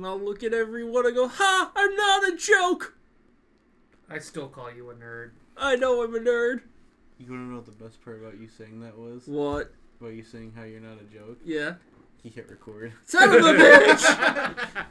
And I'll look at everyone and go, ha! I'm not a joke! I still call you a nerd. I know I'm a nerd. You want to know what the best part about you saying that was? What? About you saying how you're not a joke? Yeah. He hit record. Son of a bitch!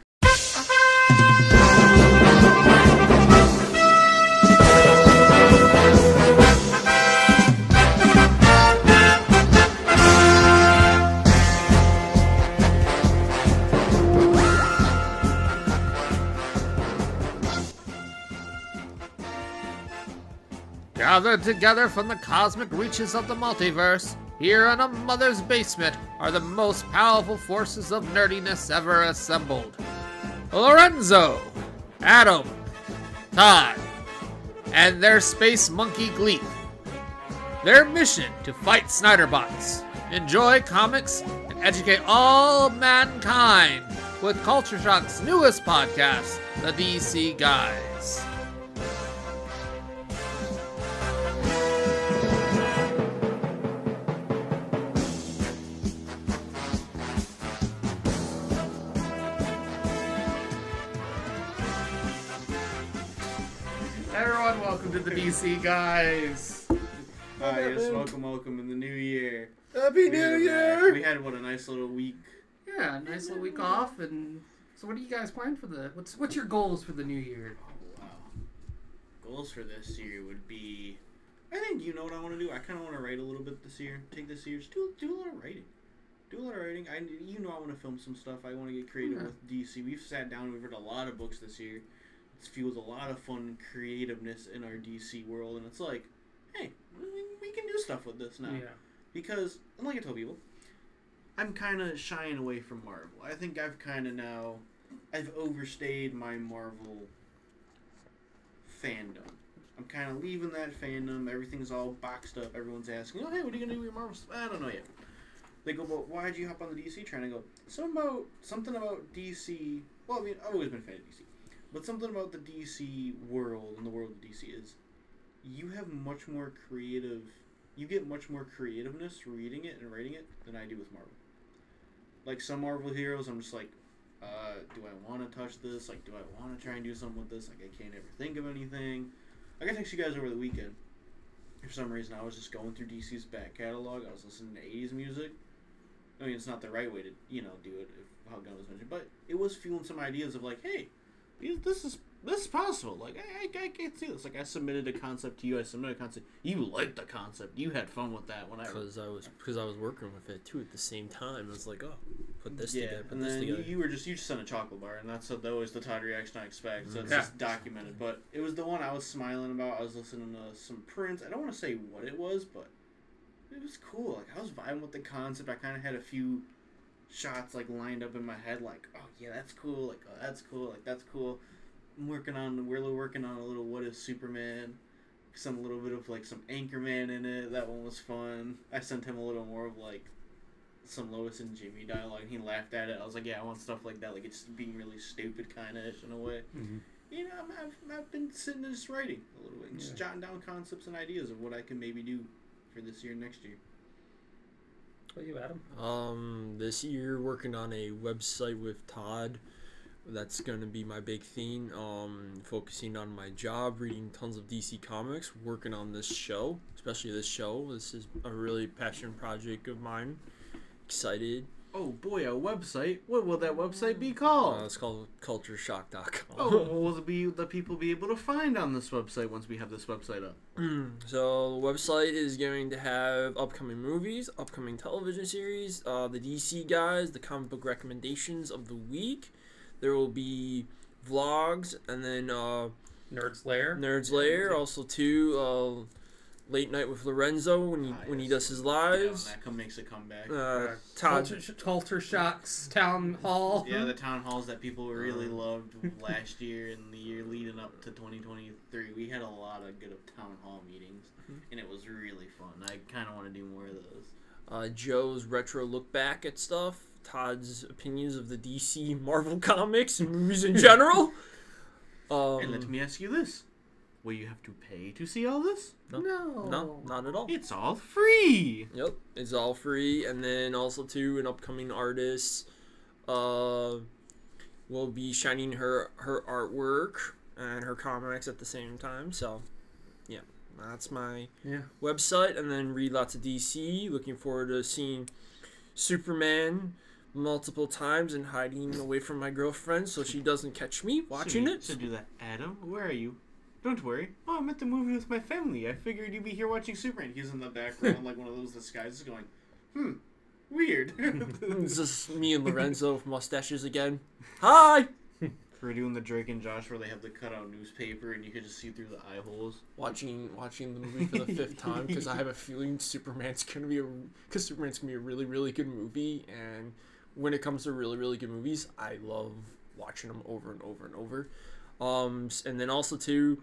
Gathered together from the cosmic reaches of the multiverse, here in a mother's basement are the most powerful forces of nerdiness ever assembled. Lorenzo, Adam, Todd, and their space monkey Gleep. Their mission to fight Snyderbots, enjoy comics, and educate all mankind with Culture Shock's newest podcast, The DC Guys. Everyone, welcome to the DC Guys. Hi, yes, welcome in the new year. Happy New Year! We had, what, a nice little week. Yeah, nice little week off. And so, what do you guys plan for the? What's your goals for the new year? Oh, wow. Goals for this year would be, I think you know what I want to do. I kind of want to write a little bit this year. Take this year, just do a lot of writing. I want to film some stuff. I want to get creative with DC. We've sat down. We've read a lot of books this year. It fuels a lot of fun creativeness in our DC world, and it's like, hey, we can do stuff with this now. Yeah. Because, like I told people, I'm kind of shying away from Marvel. I think I've overstayed my Marvel fandom. I'm kind of leaving that fandom. Everything's all boxed up. Everyone's asking, oh, hey, what are you going to do with your Marvel stuff? I don't know yet. They go, well, why'd you hop on the DC train? I go, something about DC. Well, I mean, I've always been a fan of DC. But something about the DC world and the world of DC is you have much more creative... You get much more creativeness reading it and writing it than I do with Marvel. Like, some Marvel heroes, I'm just like, do I want to touch this? Like, do I want to try and do something with this? Like, I can't ever think of anything. Like, I text you guys over the weekend. For some reason, I was just going through DC's back catalog. I was listening to 80s music. I mean, it's not the right way to, do it, how Gunn was mentioned. But it was fueling some ideas of, like, hey, this is possible. Like, I can't see this. Like, I submitted a concept to you. You liked the concept. You had fun with that. Because I was working with it too at the same time. I was like, oh, put this together. Put and this then together. you just sent a chocolate bar, and that's always the Todd reaction I expect. So it's just documented. But it was the one I was smiling about. I was listening to some Prince. I don't want to say what it was, but it was cool. Like, I was vibing with the concept. I kind of had a few shots like lined up in my head. Like, oh yeah, that's cool. Like, oh, that's cool. Like, that's cool. We're working on a little What Is Superman, some little bit of like some Anchorman in it. That one was fun. I sent him a little more of like some Lois and Jimmy dialogue. He laughed at it. I was like, yeah, I want stuff like that. Like, it's being really stupid kind of ish in a way. Mm-hmm. I've been sitting and just writing a little bit, and just jotting down concepts and ideas of what I can maybe do for this year and next year. What about you, Adam? This year working on a website with Todd. That's going to be my big theme. Focusing on my job, reading tons of DC comics, working on this show, especially this show. This is a really passionate project of mine. Excited. Oh boy, a website. What will that website be called? It's called cultureshock.com. Oh, what will the people be able to find on this website once we have this website up? So the website is going to have upcoming movies, upcoming television series, the DC guys, the comic book recommendations of the week. There will be vlogs, and then Nerd's Lair. Also too, Late Night with Lorenzo when he does his lives. That makes a comeback. Culture Shock's Town Hall. Yeah, the town halls that people really loved last year and the year leading up to 2023. We had a lot of good town hall meetings, and it was really fun. I kind of want to do more of those. Joe's retro look back at stuff. Todd's opinions of the DC Marvel comics and movies in general. And let me ask you this. Will you have to pay to see all this? No, not at all. It's all free. Yep, it's all free. And then also, too, an upcoming artist will be shining her artwork and her comics at the same time. So, yeah, that's my website. And then read lots of DC. Looking forward to seeing Superman multiple times and hiding away from my girlfriend so she doesn't catch me watching it. So do that. Adam, where are you? Don't worry. Oh, I'm at the movie with my family. I figured you'd be here watching Superman. He's in the background like one of those disguises going, weird. It's just me and Lorenzo with mustaches again. Hi! We're doing the Drake and Josh where they have the cutout newspaper and you can just see through the eye holes. Watching the movie for the 5th time because I have a feeling Superman's gonna be a really, really good movie. And when it comes to really, really good movies, I love watching them over and over and over. And then also too,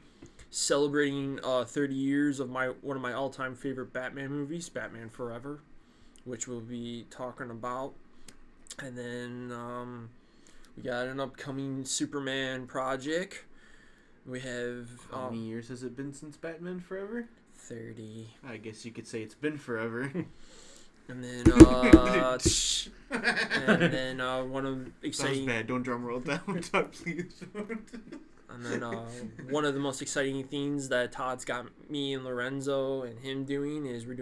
celebrating 30 years of one of my all-time favorite Batman movies, Batman Forever, which we'll be talking about. And then we got an upcoming Superman project. We have how many years has it been since Batman Forever? 30. I guess you could say it's been forever. And then one of exciting. That was bad. Don't drum roll down, Todd, please. And then one of the most exciting things that Todd's got me and Lorenzo and him doing is we're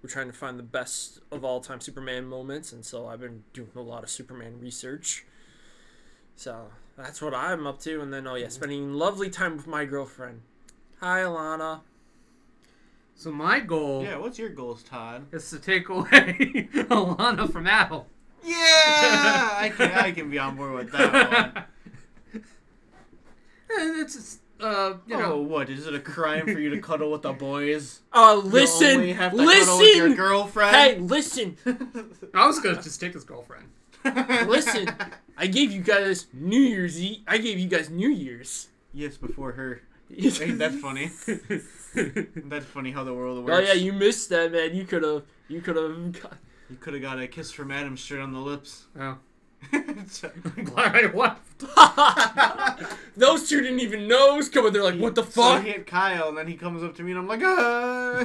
trying to find the best of all time Superman moments, and so I've been doing a lot of Superman research. So that's what I'm up to, and then spending lovely time with my girlfriend. Hi, Alana. So my goal Yeah, what's your goals, Todd? is to take away Alana from Apple. Yeah! I can be on board with that one. It's you know. What? Is it a crime for you to cuddle with the boys? Listen! You only have to cuddle with your girlfriend? Hey, listen! I was gonna just take his girlfriend. Listen! I gave you guys New Year's Eve. I gave you guys New Year's. Yes, before her. Ain't that funny? That's funny how the world works. Oh yeah, you missed that, man. You could have. You could have got a kiss from Adam straight on the lips. Oh. I'm glad I left. Those two didn't even know it was coming. They're like, what the fuck? So he hit Kyle, and then he comes up to me, and I'm like, ah.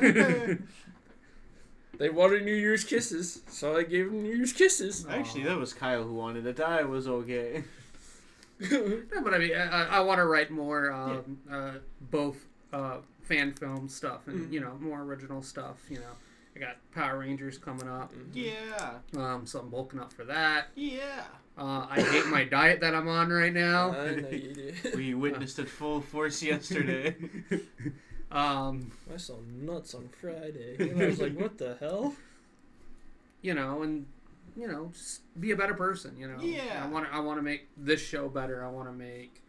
They wanted New Year's kisses, so I gave them New Year's kisses. Actually, that was Kyle who wanted it. I was okay. No, but I mean, I want to write more, both fan film stuff and more original stuff. I got Power Rangers coming up. Yeah. So I'm bulking up for that. Yeah. I hate my diet that I'm on right now. I know you did. We witnessed it full force yesterday. I saw nuts on Friday. And I was like, what the hell? Just be a better person. Yeah. I want to make this show better. I want to make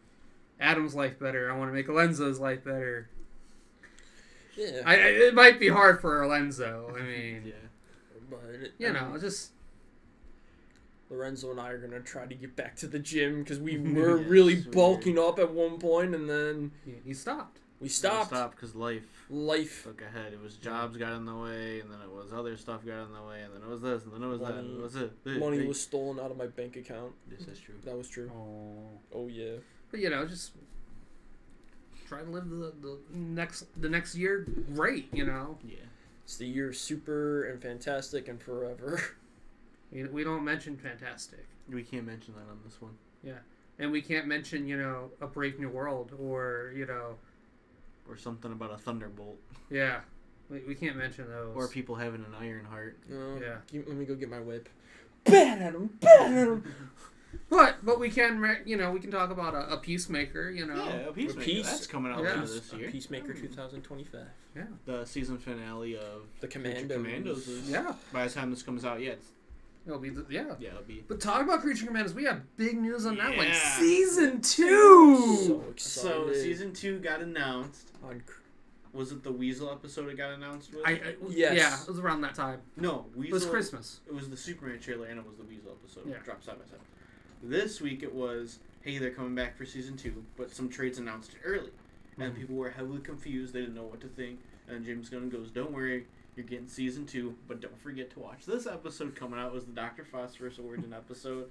Adam's life better. I want to make Alenzo's life better. Yeah. It might be hard for Alenzo. I mean, but just Lorenzo and I are gonna try to get back to the gym because we were really bulking up at one point, and then he stopped. We stopped. Stopped because Life took ahead. It was jobs got in the way, and then it was other stuff got in the way, and then it was this, and then it was that, and it was it. Money was stolen out of my bank account. Yes, that's true. That was true. Oh yeah. But just try to live the next year great. Yeah. It's the year of super and fantastic and forever. We don't mention fantastic. We can't mention that on this one. Yeah, and we can't mention A Brave New World or or something about a thunderbolt. Yeah, we can't mention those. Or people having an iron heart. Yeah. Let me go get my whip. Bad at him. Bad at him. But we can we can talk about a Peacemaker. Yeah, a Peacemaker. That's coming out later this year. Peacemaker 2025. Yeah. The season finale of The Commandos. is, yeah. by the time this comes out, It'll be it'll be. But talk about Creature Commandos. We have big news on that one. Yeah. Season 2. So excited. So season 2 got announced. Was it the Weasel episode it got announced with? Yes. Yeah, it was around that time. No, Weasel. It was Christmas. It was the Superman trailer and it was the Weasel episode. Yeah. Dropped side by side. This week it was, hey, they're coming back for season 2, but some trades announced it early. And people were heavily confused. They didn't know what to think. And James Gunn goes, don't worry, you're getting season 2, but don't forget to watch this episode coming out. It was the Dr. Phosphorus Origin episode,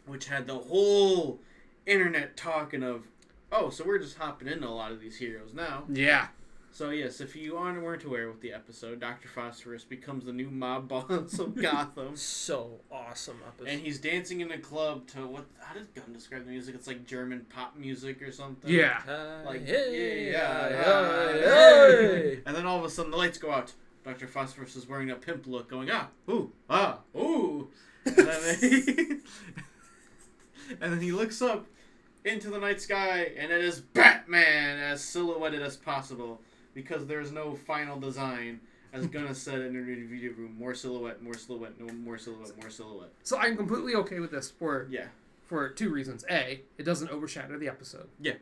which had the whole internet talking of, oh, so we're just hopping into a lot of these heroes now. Yeah. So yes, if you weren't aware with the episode, Dr. Phosphorus becomes the new mob boss of Gotham. So awesome episode. And he's dancing in a club to what? How does Gunn describe the music? It's like German pop music or something. Yeah. Like hey. And then all of a sudden the lights go out. Dr. Phosphorus is wearing a pimp look, going ooh. And then and then he looks up into the night sky, and it is Batman as silhouetted as possible, because there's no final design. As Gunna said in the video room, more silhouette, more silhouette, no more silhouette, more silhouette. So I'm completely okay with this for Yeah. two reasons. A, it doesn't overshadow the episode. Yeah.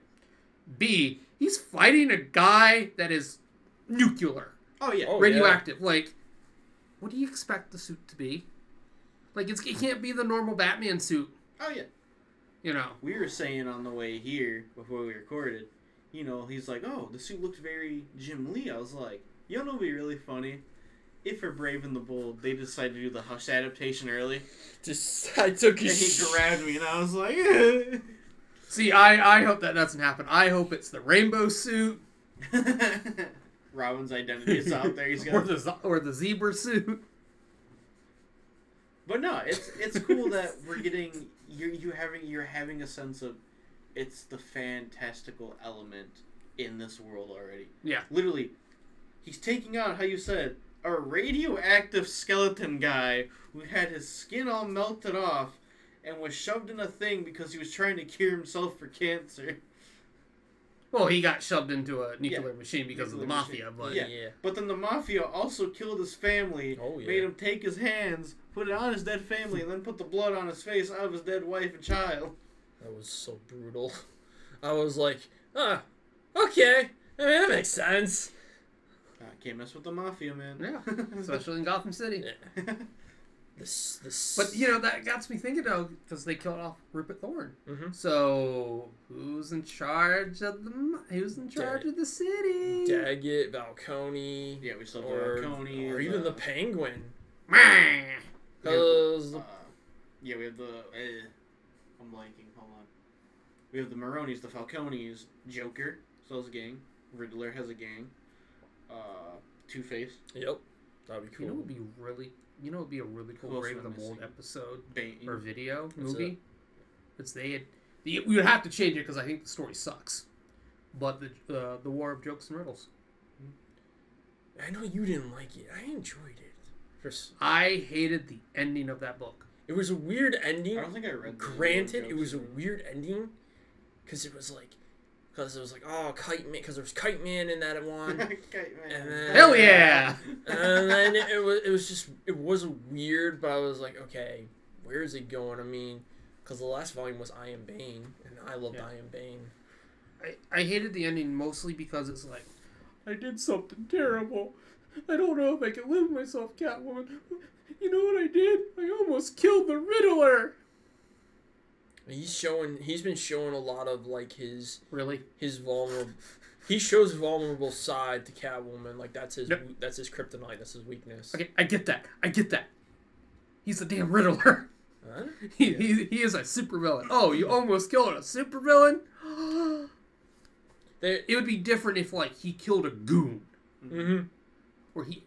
B, he's fighting a guy that is nuclear, Oh yeah. radioactive. Like, what do you expect the suit to be? Like, it can't be the normal Batman suit. Oh yeah. You know. We were saying on the way here before we recorded, he's like, oh, the suit looked very Jim Lee. I was like, you know what'd be really funny? If for Brave and the Bold, they decided to do the Hush adaptation early. I took And his he grabbed me, and I was like, See, I hope that doesn't happen. I hope it's the rainbow suit. Robin's identity is out there. He's got or the zebra suit. But no, it's cool that we're getting you're having a sense of it's the fantastical element in this world already. Yeah. Literally, he's taking out, how you said, a radioactive skeleton guy who had his skin all melted off and was shoved in a thing because he was trying to cure himself for cancer. Well, he got shoved into a nuclear machine because of the Nuclear mafia, machine. but Yeah. But then the mafia also killed his family, Oh, yeah. made him take his hands, put it on his dead family, and then put the blood on his face out of his dead wife and child. That was so brutal. I was like, okay. I mean, that makes sense. Can't mess with the mafia, man. yeah, especially in Gotham City. Yeah. This. But that got me thinking though, because they killed off Rupert Thorne. Mhm. So who's in charge of the city? Daggett, Falcone. Yeah, we still have or, Falcone. or even the Penguin. Meh. Because yeah, we have the. I'm blanking. Hold on. We have the Maronis, the Falcones, Joker still has a gang. Riddler has a gang. Two-Face. Yep, that'd be cool. It'd be a really cool Who else Brave am and I the Bold missing? episode Bane. or video That's movie. It's we would have to change it because I think the story sucks. But the War of Jokes and Riddles. I know you didn't like it. I enjoyed it. I hated the ending of that book. It was a weird ending. I don't think I read. Granted, it was a weird ending because it was like, oh, Kite Man, because there was Kite Man in that one. Kite Man. And then, Hell yeah! And then it was weird, but I was like, okay, where is it going? I mean, because the last volume was I Am Bane, and I loved I Am Bane. I hated the ending mostly because it's like, I did something terrible. I don't know if I can live with myself, Catwoman. You know what I did? I almost killed the Riddler. He's been showing a lot of like his vulnerable. He shows vulnerable side to Catwoman. Like that's his kryptonite. That's his weakness. Okay, I get that. He's the damn Riddler. Huh? He is a supervillain. Oh, you almost killed a supervillain? It would be different if like he killed a goon. Mm-hmm. Or he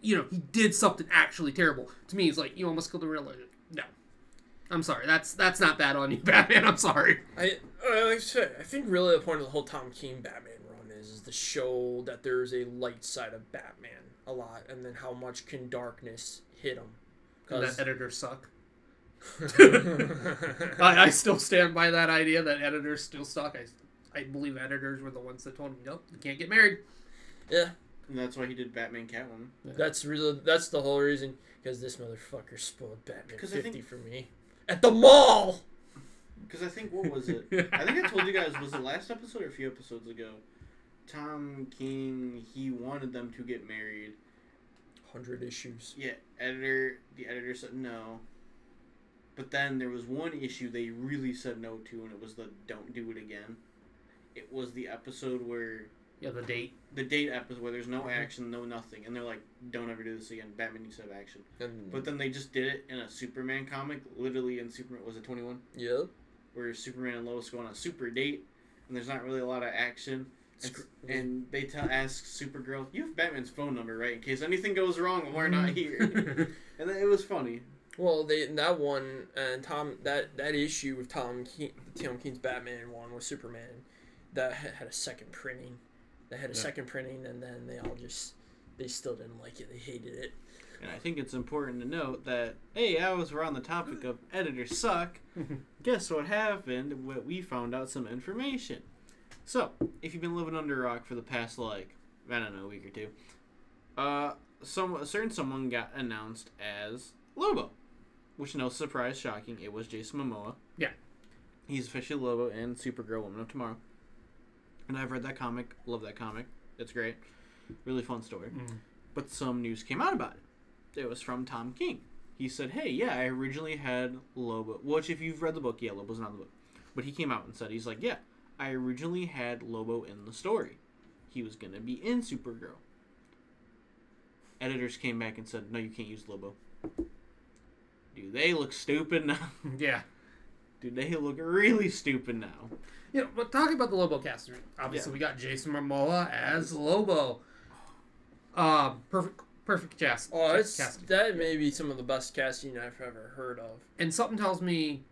did something actually terrible. To me, it's like, you almost killed the Riddler. No. I'm sorry. That's not bad on you, Batman. I'm sorry. Like I said, I think really the point of the whole Tom King Batman run is to show that there's a light side of Batman a lot, and then how much can darkness hit him. And that editors suck. I still stand by that idea that editors still suck. I believe editors were the ones that told him, nope, you can't get married. Yeah. And that's why he did Batman Catwoman. Yeah. That's the whole reason. Because this motherfucker spoiled Batman 50 think, for me. At the mall! Because I think, what was it? I think I told you guys, was it last episode or a few episodes ago? Tom King, he wanted them to get married. 100 issues. Yeah, the editor said no. But then there was one issue they really said no to, and it was the don't do it again. It was the episode where... Yeah, the date. The date episode where there's no action, no nothing. And they're like, don't ever do this again. Batman needs to have action. But then they just did it in a Superman comic. Literally in Superman, was it 21? Yep. Where Superman and Lois go on a super date. And there's not really a lot of action. And they ask Supergirl, "You have Batman's phone number, right? In case anything goes wrong when we're not here." And it was funny. Well, that one and that issue with Tom King's Batman one with Superman, that had a second printing. They had a second printing, and then they still didn't like it. They hated it. And I think it's important to note that, hey, as we're on the topic of editors suck, guess what happened? We found out some information. So, if you've been living under a rock for the past, a week or two, a certain someone got announced as Lobo. Which, no surprise, shocking, it was Jason Momoa. Yeah. He's officially Lobo and Supergirl Woman of Tomorrow. And I've read that comic, love that comic. It's great. Really fun story. But some news came out about it. It was from Tom King. He said, hey, yeah, I originally had Lobo. Which, if you've read the book, yeah, Lobo's not in the book. But he came out and said, he's like, yeah, I originally had Lobo in the story. He was going to be in Supergirl. Editors came back and said, no, you can't use Lobo. Do they look stupid now? Yeah. Do they look really stupid now? Yeah, but talking about the Lobo casting, obviously we got Jason Momoa as Lobo. Perfect cast. Oh, casting. That may be some of the best casting I've ever heard of. And something tells me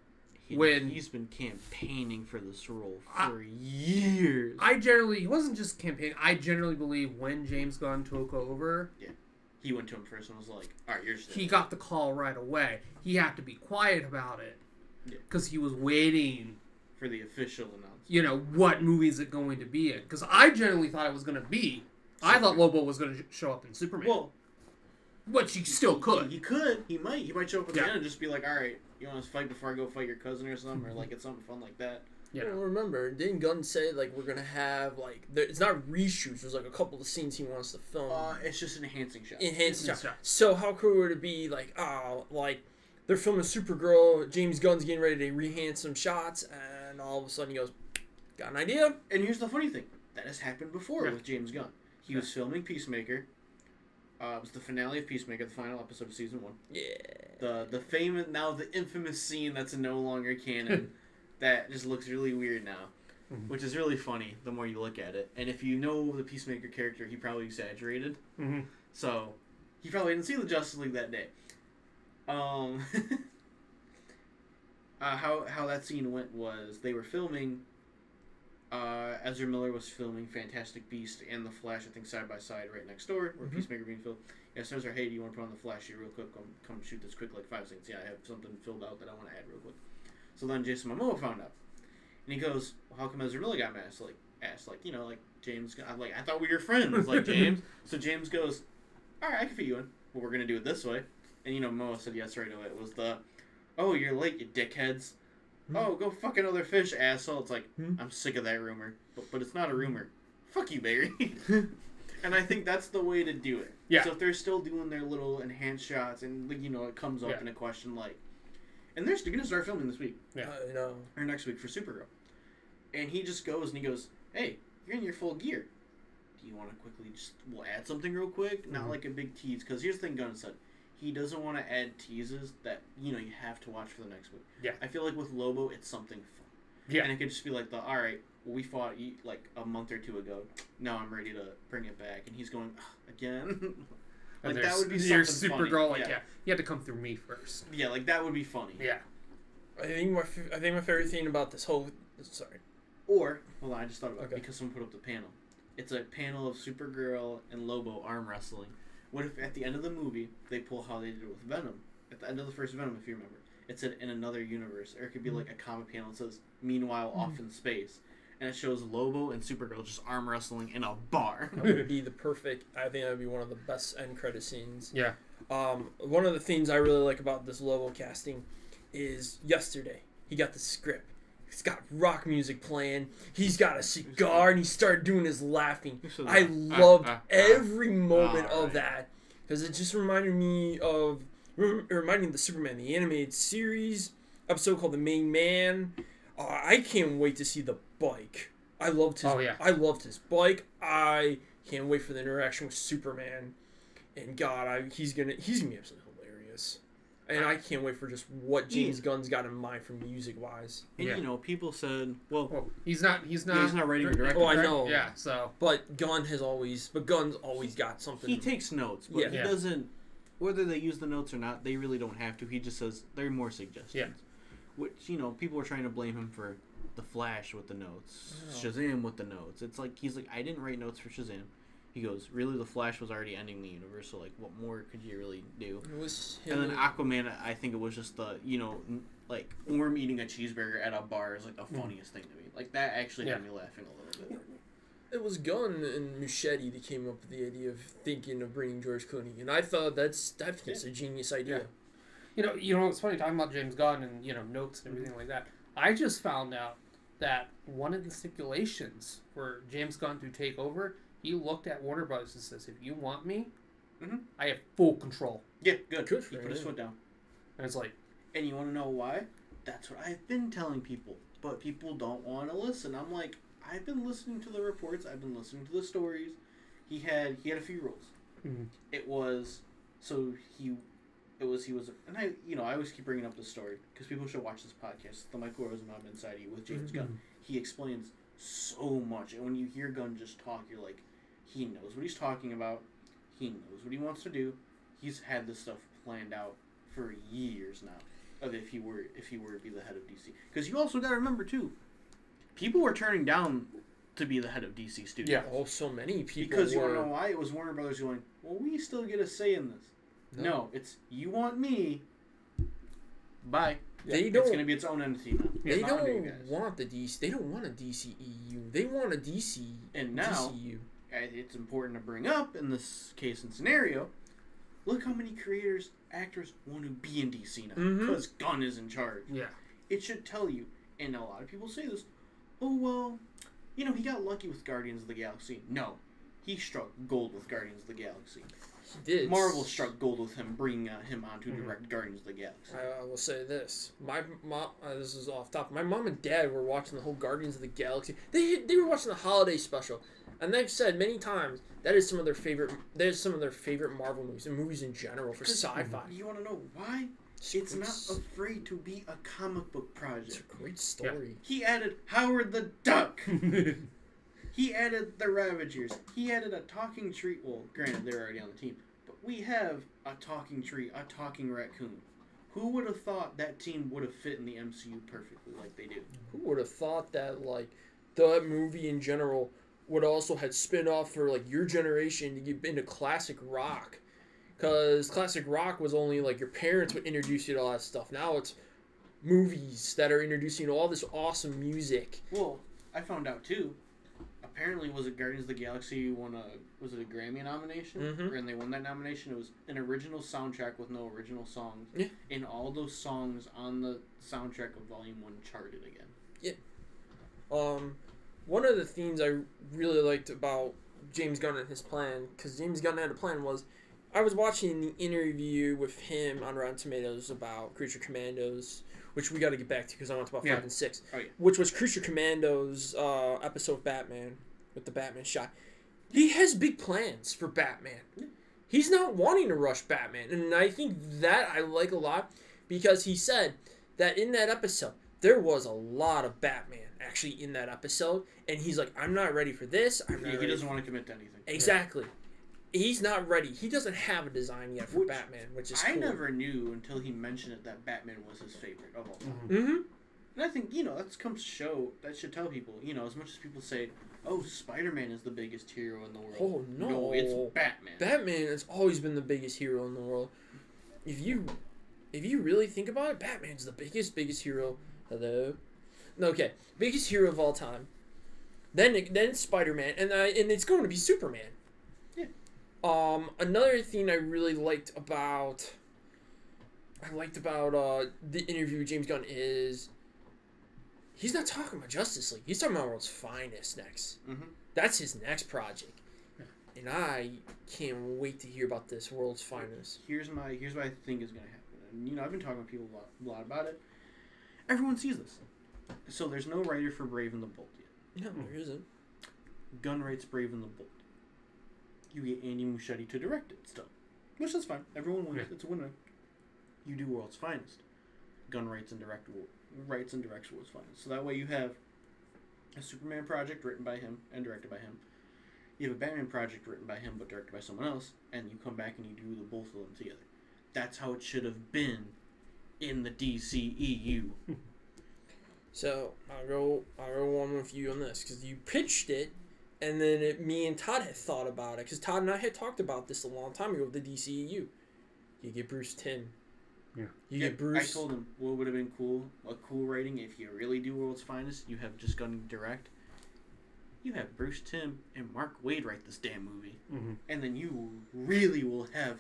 he's been campaigning for this role for years. He wasn't just campaigning. I generally believe when James Gunn took over, he went to him first and was like, all right, you're just he got the call right away. He had to be quiet about it because he was waiting for the official announcement. You know, what movie is it going to be in? Because I generally thought it was going to be. I thought Lobo was going to show up in Superman. Well, which he still could. He could. He might. He might show up at the end and just be like, all right, you want to fight before I go fight your cousin or something? Or, it's something fun like that. Yeah. Well, remember, didn't Gunn say, we're going to have, it's not reshoots. There's, a couple of scenes he wants to film. It's just enhancing shots. Enhancing shots. So how cool would it be, they're filming Supergirl, James Gunn's getting ready to rehand some shots, and all of a sudden he goes, got an idea? And here's the funny thing. That has happened before with James Gunn. He was filming Peacemaker. It was the finale of Peacemaker, the final episode of season 1. Yeah. The famous, now the infamous scene that's no longer canon that just looks really weird now, which is really funny the more you look at it. And if you know the Peacemaker character, he probably exaggerated. So he probably didn't see the Justice League that day. How that scene went was they were filming. Ezra Miller was filming Fantastic Beast and The Flash, I think, side by side right next door, where Peacemaker being filmed. Yeah, so Ezra, hey, do you want to put on The Flash real quick? Come shoot this quick, 5 seconds. Yeah, I have something filled out that I want to add real quick. So then Jason Momoa found out. And he goes, well, how come Ezra Miller got mad? James, I thought we were friends, James. So James goes, all right, I can fit you in. Well, we're going to do it this way. And, Momoa said yes right away. It was oh, you're late, you dickheads. Oh, go fuck another fish, asshole. It's I'm sick of that rumor. But it's not a rumor. Fuck you, Barry. And I think that's the way to do it. Yeah. So if they're still doing their little enhanced shots and, it comes up in a question and they're going to start filming this week. Yeah. Or next week for Supergirl. And he just goes and he goes, hey, you're in your full gear. Do you want to quickly we'll add something real quick? Not like a big tease. Because here's the thing Gunn said. He doesn't want to add teases that, you have to watch for the next week. Yeah. I feel like with Lobo, it's something fun. Yeah. And it could just be all right, well, we fought a month or two ago. Now I'm ready to bring it back. And he's going, again? That would be something Supergirl, funny. you had to come through me first. Yeah, that would be funny. Yeah. I think my favorite thing about this whole... Sorry. Or, hold on, I just thought about it because someone put up the panel. It's a panel of Supergirl and Lobo arm wrestling. What if at the end of the movie, they pull how they did it with Venom? At the end of the first Venom, if you remember. It said, in another universe. Or it could be a comic panel that says, meanwhile, off in space. And it shows Lobo and Supergirl just arm wrestling in a bar. That would be the perfect... I think that would be one of the best end credit scenes. Yeah. One of the things I really like about this Lobo casting is yesterday, he got the script. He's got rock music playing. He's got a cigar, and he started doing his laughing. I loved every moment of that because it just reminded me of the Superman the animated series episode called The Main Man. I can't wait to see the bike. I loved his. I loved his bike. I can't wait for the interaction with Superman. And God, he's gonna be absolutely hilarious. And I can't wait for just what James Gunn's got in mind for music wise. And Yeah. you know, people said, well, he's not writing or directing. Oh, I know. Yeah, so But Gunn's always got something. He takes notes, but he Yeah. doesn't. Whether they use the notes or not, they really don't have to. He just says they're more suggestions. Yeah. Which, you know, people were trying to blame him for the Flash with the notes, Oh. Shazam with the notes. It's like he's like, I didn't write notes for Shazam. He goes, really, the Flash was already ending the universe, so like, what more could you really do? It was him And then Aquaman, I think it was just the, you know, like Orm eating a cheeseburger at a bar is like the funniest thing to me. Like that actually had me laughing a little bit. It was Gunn and Muschietti that came up with the idea of thinking of bringing George Clooney, and I thought that's a genius idea. you know, it's funny talking about James Gunn and notes and everything like that. I just found out that one of the stipulations for James Gunn to take over, he looked at Warner Bros. And says, "If you want me, I have full control." Yeah, good. Good He for put his him. foot down. And it's like, And you want to know why? That's what I've been telling people, but people don't want to listen. I'm like, I've been listening to the reports. I've been listening to the stories. He had a few rules. Mhm. It was he was, and I always keep bringing up this story because people should watch this podcast, the Michael Rosenbaum Inside You with James Gunn. He explains so much, and when you hear Gunn just talk, you're like, he knows what he's talking about. He knows what he wants to do. He's had this stuff planned out for years now. Of if he were to be the head of DC, because you also got to remember too, people were turning down to be the head of DC Studios. Yeah, oh, so many people Because you were. want to know why? It was Warner Brothers going, well, we still get a say in this. No, it's you want me. Bye. They It's don't. going to be its own entity now. They It's not under you don't guys. want the DC. They don't want a DCEU. They want a DC. And now, DCU. it's important to bring up in this case and scenario. Look how many creators, actors want to be in DC now Mhm. because Gunn is in charge. yeah, It should tell you, and a lot of people say this, oh, well, he got lucky with Guardians of the Galaxy. No. He struck gold with Guardians of the Galaxy. He did. Marvel struck gold with him, bringing him on to direct Guardians of the Galaxy. I will say this: my mom. This is off top. My mom and dad were watching the whole Guardians of the Galaxy. They were watching the holiday special, and they've said many times that is some of their favorite. That is some of their favorite Marvel movies and movies in general for sci-fi. You want to know why? It's not afraid to be a comic book It's project. a great story. He added Howard the Duck. He added the Ravagers. He added a talking tree. Well, granted, they're already on the team. But we have a talking tree, a talking raccoon. Who would have thought that team would have fit in the MCU perfectly like they do? Who would have thought that that movie in general would also had spin-off for your generation to get into classic rock, because classic rock was only your parents would introduce you to all that stuff. Now it's movies that are introducing all this awesome music. Well, I found out too. Apparently, was it Guardians of the Galaxy won was it a Grammy nomination? Mhm. And they won that nomination. It was an original soundtrack with no original songs. Yeah. And all those songs on the soundtrack of Volume 1 charted again. One of the themes I really liked about James Gunn and his plan, because James Gunn had a plan, was I was watching the interview with him on Rotten Tomatoes about Creature Commandos, which we got to get back to because I want to talk about 5 and 6, Oh, yeah. which was Creature Commandos episode of Batman with the Batman shot. He has big plans for Batman. He's not wanting to rush Batman, and I think that I like a lot because he said that in that episode there was a lot of Batman actually in that episode, and he's like, I'm not ready for this. He doesn't want to commit to anything. Exactly. He's not ready. He doesn't have a design yet for Which Batman, which is I cool. never knew until he mentioned it that Batman was his favorite of all time. Mm-hmm. And I think, that comes to show, that should tell people, as much as people say, oh, Spider-Man is the biggest hero in the world. Oh, no. No, it's Batman. Batman has always been the biggest hero in the world. If you really think about it, Batman's the biggest hero. Hello? No, okay. Biggest hero of all time. Then it's Spider-Man, and it's going to be Superman. Yeah. Another thing I really liked about the interview with James Gunn is he's not talking about Justice League. He's talking about World's Finest next. Mm-hmm. That's his next project. And I can't wait to hear about this World's Finest. Here's what I think is going to happen. And, I've been talking to people a lot about it. Everyone sees this. So there's no writer for Brave and the Bold yet. No, there isn't. Gunn writes Brave and the Bold. You get Andy Muschietti to direct it still. Which is fine. Everyone wins. Yeah. It's a win-win. you do World's Finest. Gunn writes and directs World's Finest. So that way you have a Superman project written by him and directed by him. You have a Batman project written by him but directed by someone else, and you come back and you do the both of them together. That's how it should have been in the DCEU. So I'll go one with you on this because you pitched it, and then me and Todd had thought about it because Todd and I had talked about this a long time ago with the DCEU. You get Bruce Timm. Yeah. You get Bruce. I told him what would have been cool, a cool writing if you really do World's Finest. You have just Gunn direct. You have Bruce Timm and Mark Waid write this damn movie, and then you really will have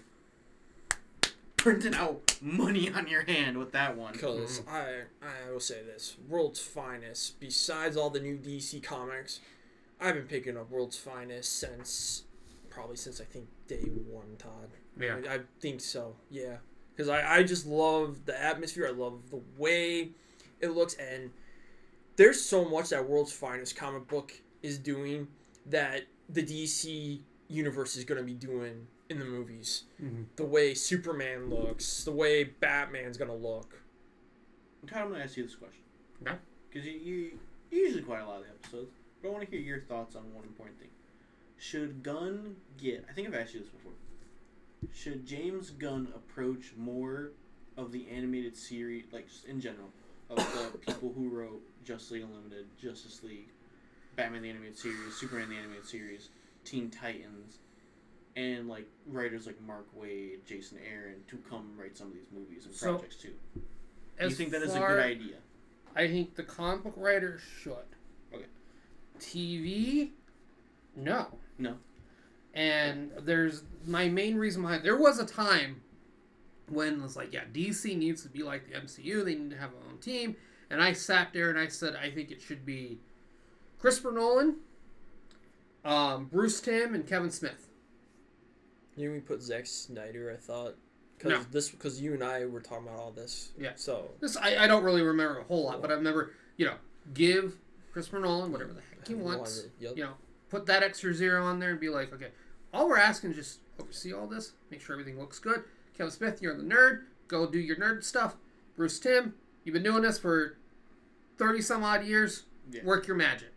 printed out money on your hand with that one. Because I will say this, World's Finest, besides all the new DC comics, I've been picking up World's Finest since I think day one, Todd. Yeah. I think so, yeah. Because I just love the atmosphere, I love the way it looks, and there's so much that World's Finest comic book is doing that the DC universe is going to be doing in the movies. The way Superman looks, the way Batman's gonna look. Todd, I'm gonna ask you this question. Okay. Because you usually quite a lot of the episodes, but I want to hear your thoughts on one important thing. Should Gunn get? I think I've asked you this before. Should James Gunn approach more of the animated series, like just in general, of the people who wrote Justice League Unlimited, Justice League, Batman the Animated Series, Superman the Animated Series, Teen Titans, and like writers like Mark Waid, Jason Aaron to come write some of these movies and projects too? Do you think that is a good idea? I think the comic book writers should. Okay. TV, no. No. And there's my main reason behind. There was a time when it was like, yeah, DC needs to be like the MCU. They need to have their own team. And I sat there and I said, I think it should be Christopher Nolan, Bruce Timm, and Kevin Smith. You know, we put Zack Snyder, I thought. No. Because you and I were talking about all this. Yeah. So. This I don't really remember a whole lot, but I remember, give Christopher Nolan whatever the heck he wants. Yep. Put that extra zero on there and be like, okay, all we're asking is just oversee all this, make sure everything looks good. Kevin Smith, you're the nerd. Go do your nerd stuff. Bruce Timm, you've been doing this for 30-some odd years. Yeah. Work your magic.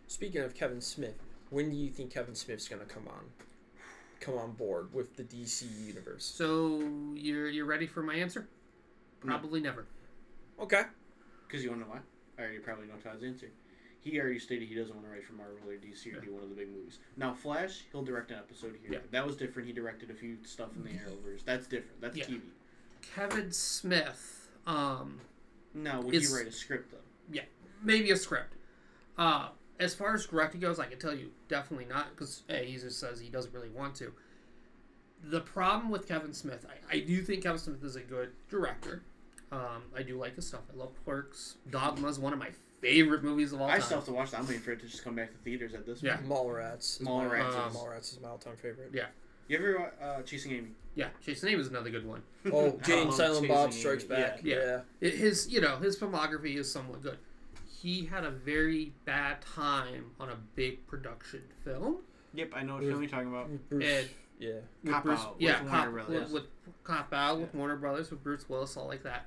Speaking of Kevin Smith, when do you think Kevin Smith's going to come on board with the DC universe? So you're ready for my answer? Probably never. Okay. Because you want to know why? I already probably know Todd's answer. He already stated he doesn't want to write for Marvel or DC or do one of the big movies. Now, Flash, he'll direct an episode here. Yeah. That was different. He directed a few stuff in the Arrowverse. That's different. That's TV. Kevin Smith. Now, would you write a script though? Yeah, maybe a script. As far as directing goes, I can tell you definitely not, because he just says he doesn't really want to. The problem with Kevin Smith, I do think Kevin Smith is a good director. I do like his stuff. I love Clerks. Dogma is one of my favorite movies of all time. I still have to watch that. I'm waiting for it to just come back to theaters at this point. Mallrats. Mallrats is my all-time favorite. Yeah. You ever Chasing Amy? Yeah, Chasing Amy is another good one. Oh, Jane Silent Bob Strikes Back. Yeah. His filmography is somewhat good. He had a very bad time on a big production film. Yep, I know what film you're talking about. Cop Out with Warner Brothers. With Cop Out with Warner Brothers, with Bruce Willis, all like that.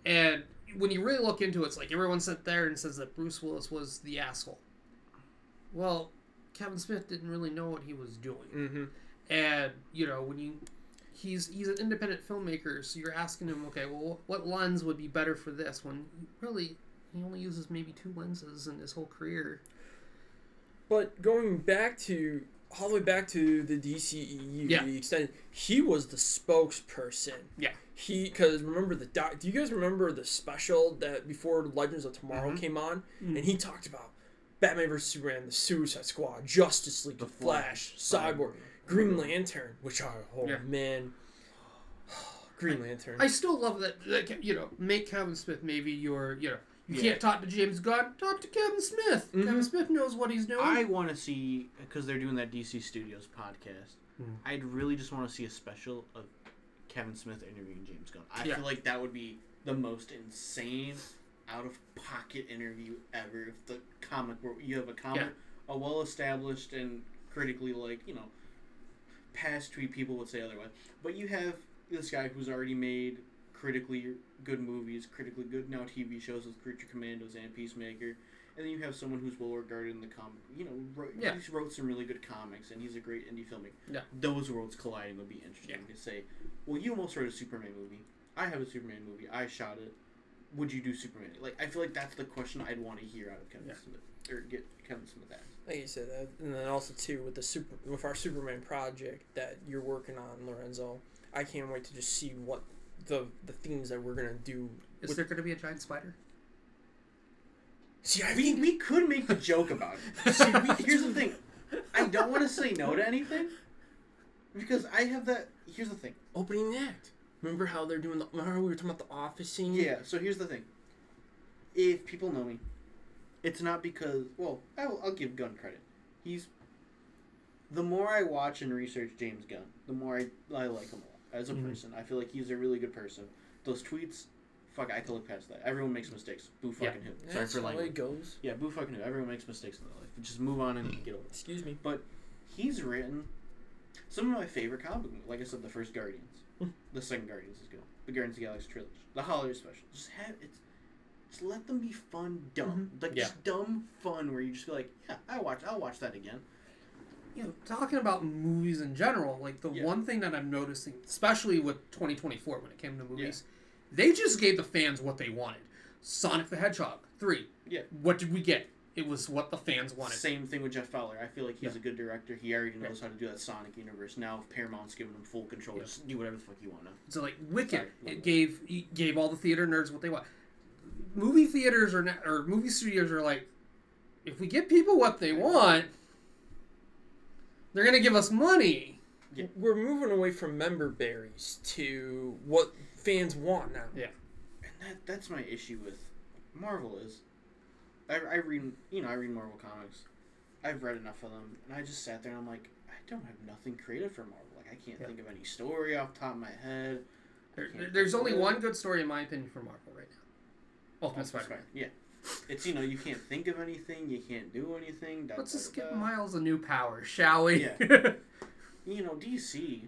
And when you really look into it, it's like everyone sat there and says that Bruce Willis was the asshole. Well, Kevin Smith didn't really know what he was doing. Mm-hmm. And, when he's an independent filmmaker, so you're asking him, okay, well, what lens would be better for this? When really, he only uses maybe 2 lenses in his whole career. But going back to all the way back to the DCEU, the extent he was the spokesperson. Yeah. Because remember do you guys remember the special that before Legends of Tomorrow came on? Mm-hmm. And he talked about Batman vs Superman, the Suicide Squad, Justice League, the Flash, Cyborg, Green Lantern, which are man, Green Lantern. I still love that. Make Kevin Smith maybe your You can't talk to James Gunn. Talk to Kevin Smith. Mm-hmm. Kevin Smith knows what he's doing. I want to see, because they're doing that DC Studios podcast, I'd really just want to see a special of Kevin Smith interviewing James Gunn. I feel like that would be the most insane, out-of-pocket interview ever. If the comic, where you have a comic, a well-established and critically, past tweet people would say otherwise. But you have this guy who's already made critically good movies, critically good now TV shows with Creature Commandos and Peacemaker. And then you have someone who's well regarded in the comic. You know, he wrote some really good comics, and he's a great indie filmmaker. Yeah. Those worlds colliding would be interesting to say, well, you almost wrote a Superman movie. I have a Superman movie. I shot it. Would you do Superman? Like, I feel like that's the question I'd want to hear out of Kevin Smith, or get Kevin Smith asked. Like you said, and then also too with our Superman project that you're working on, Lorenzo. I can't wait to just see what the things that we're gonna do. Is there gonna be a giant spider? See, we could make the joke about it. See, here's the thing. I don't want to say no to anything because I have that. Here's the thing. Opening act. Remember how they're doing remember we were talking about the office scene? Yeah, so here's the thing. If people know me, it's not because, well, I'll give Gunn credit. The more I watch and research James Gunn, the more I like him a lot as a person. I feel like he's a really good person. Those tweets, fuck, I can look past that. Everyone makes mistakes. Boo fucking who. Sorry for language. That's how it goes. Yeah, boo fucking who. Everyone makes mistakes in their life. Just move on and get over it. Excuse me. But he's written some of my favorite comic movies. Like I said, the first Guardians. The second Guardians is good. The Guardians of the Galaxy trilogy. The holiday special. Just let them be fun, dumb. Like just dumb fun where you just feel like, yeah, I'll watch that again. You know, talking about movies in general, like the one thing that I'm noticing, especially with 2024 when it came to movies, they just gave the fans what they wanted. Sonic the Hedgehog 3. Yeah. What did we get? It was what the fans wanted. Same thing with Jeff Fowler. I feel like he's a good director. He already knows how to do that Sonic universe. Now Paramount's giving him full control. Just do whatever the fuck you want now. So like Wicked, it gave all the theater nerds what they want. Movie theaters or movie studios are like, if we give people what they want, they're gonna give us money. Yeah. We're moving away from member berries to what fans want now. Yeah, and that's my issue with Marvel is, I read Marvel comics. I've read enough of them, and I just sat there and I'm like, I don't have nothing creative for Marvel. Like I can't think of any story off the top of my head. There's only one good story in my opinion for Marvel right now. Ultimate Spider-Man. Yeah. It's, you can't think of anything, you can't do anything. Let's just give Miles a new power, shall we? Yeah. DC,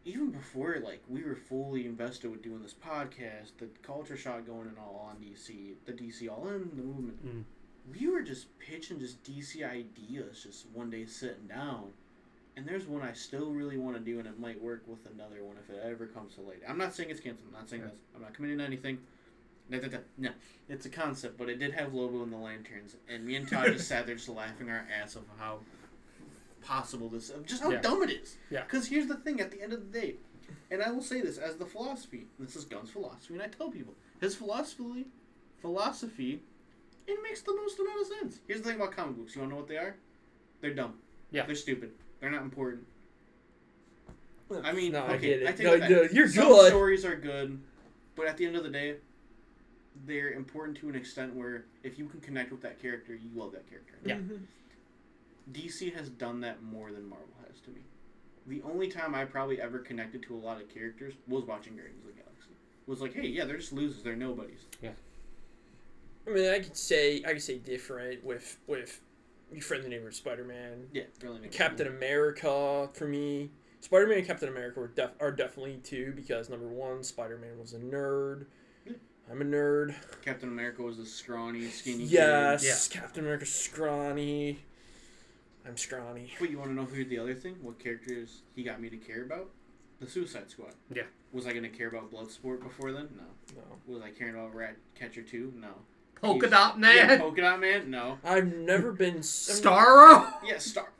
even before, we were fully invested with doing this podcast, the culture shot going and all on DC, the DC All In, the movement, we were just pitching just DC ideas just one day sitting down. And there's one I still really want to do, and it might work with another one if it ever comes to light. I'm not saying it's canceled. I'm not saying this. I'm not committing to anything. No, it's a concept, but it did have Lobo and the Lanterns, and me and Todd just sat there just laughing our ass off of how possible this, just how dumb it is. Yeah. Because here's the thing: at the end of the day, and I will say this as the philosophy. This is Gunn's philosophy, and I tell people his philosophy, it makes the most amount of sense. Here's the thing about comic books: you want to know what they are? They're dumb. Yeah. They're stupid. They're not important. I mean, no, okay, I get it. I take no, that. You're Some good. stories are good, but at the end of the day, they're important to an extent where if you can connect with that character, you love that character. Yeah. DC has done that more than Marvel has to me. The only time I probably ever connected to a lot of characters was watching Guardians of the Galaxy. It was like, hey, yeah, they're just losers. They're nobodies. Yeah. I mean, I could say different with your friendly neighborhood Spider-Man. Yeah, really. Captain America for me. Spider-Man and Captain America are definitely two because number one, Spider-Man was a nerd. I'm a nerd. Captain America was a scrawny, skinny Yes, kid. Captain America's scrawny. I'm scrawny. But you want to know who the other thing? What characters he got me to care about? The Suicide Squad. Yeah. Was I going to care about Bloodsport before then? No. Was I caring about Ratcatcher 2? No. Polka Dot Man? Yeah, Polka Dot Man? No. I've never been... Starro? Yeah,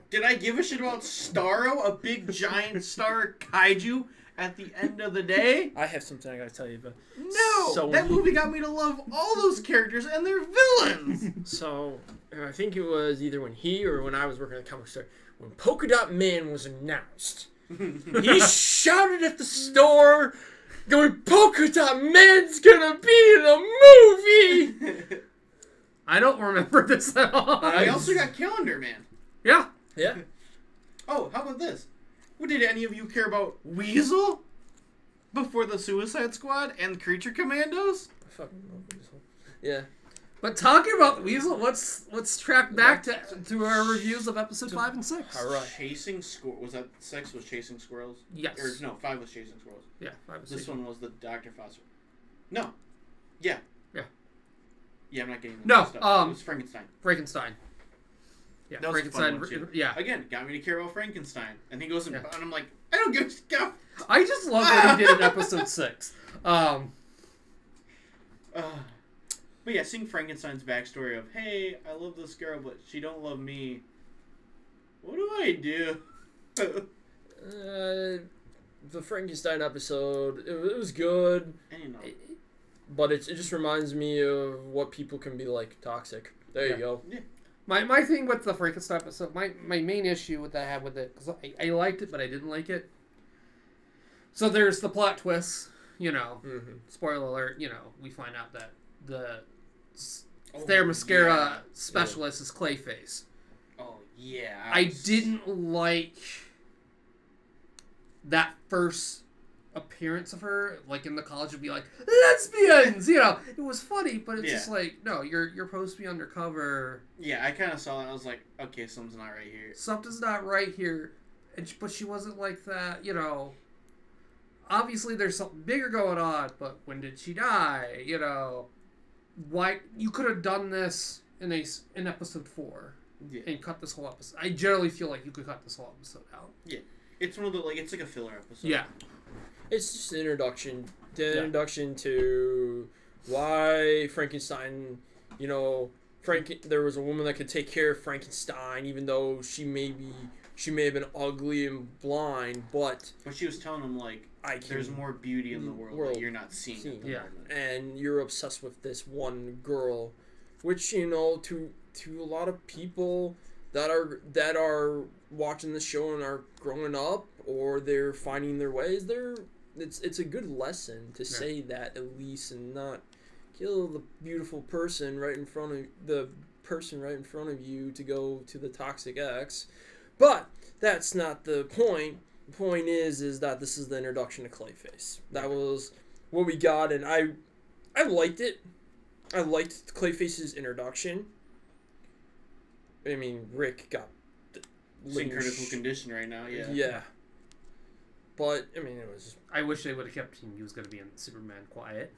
Did I give a shit about Starro? A big giant star kaiju at the end of the day? I have something I gotta tell you, but... No! So that movie got me to love all those characters and their villains! So, I think it was either when he or when I was working at the comic store, when Polka Dot Man was announced, he shouted at the store, going, Polka Dot Man's gonna be in a movie! I don't remember this at all. I also got Calendar Man. Yeah. Yeah. Oh, how about this? Well, did any of you care about Weasel before the Suicide Squad and Creature Commandos? I fucking love Weasel. Yeah. But talking about the weasel, let's track back to our reviews of episode 5 and 6. All right. Chasing squirrels. Was that 6 was chasing squirrels? Yes. Or no, 5 was chasing squirrels. Yeah, 5 was This one was the Dr. Foster. No. Yeah. Yeah. Yeah, I'm not getting the No, stuff. It was Frankenstein. Frankenstein. Yeah, That was a fun Frankenstein. one, too. Yeah. Again, got me to care about Frankenstein. And he goes and, Yeah. and I'm like, I don't give a stuff. I just love what he did in episode 6. But yeah, seeing Frankenstein's backstory of, hey, I love this girl, but she don't love me. What do I do? The Frankenstein episode, it was good, And you know, but it just reminds me of what people can be like toxic. There you go. My thing with the Frankenstein episode, my main issue with that I had with it, because I liked it, but I didn't like it. So there's the plot twist, you know, spoiler alert, you know, we find out that the Theramascara specialist is Clayface. Oh, yeah. I didn't like that first appearance of her, like in the college, would be like, lesbians, you know. It was funny, but it's just like, no, you're supposed to be undercover. Yeah, I kind of saw that. I was like, okay, something's not right here. Something's not right here. But she wasn't like that, you know. Obviously, there's something bigger going on, but when did she die? You know, why you could have done this in episode 4 and cut this whole episode. I generally feel like you could cut this whole episode out. Yeah, it's one of the it's like a filler episode. Yeah, It's just an introduction. The introduction to why Frankenstein, you know, there was a woman that could take care of Frankenstein, even though she may have been ugly and blind, but she was telling him, like, there's more beauty in the world that you're not seeing at the moment. And you're obsessed with this one girl, which, you know, to a lot of people that are watching the show and are growing up, or they're finding their ways, it's a good lesson to say that, at least, and not kill the beautiful person right in front of you to go to the toxic ex. But that's not the point. The point is that this is the introduction to Clayface. That was what we got, and I liked it. I liked Clayface's introduction. I mean, Rick got He's in critical condition right now. Yeah. Yeah. But I mean, it was. I wish they would have kept him. He was going to be in Superman Quiet.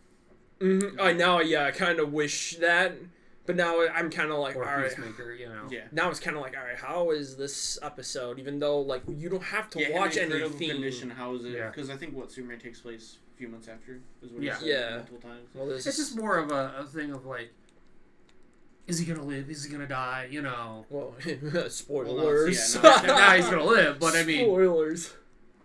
I kind of wish that, but now I'm kind of like, Or all right. Peacemaker, you know. Yeah. Now it's kind of like, all right, how is this episode? Even though, like, you don't have to watch him in critical anything. condition, how is it? Yeah. Because I think Superman takes place a few months after is what he Yeah. said multiple times. Well, It's just more of a thing of like, is he gonna live? Is he gonna die? You know. Well, Well, spoilers. Now he's gonna live, but I mean, spoilers.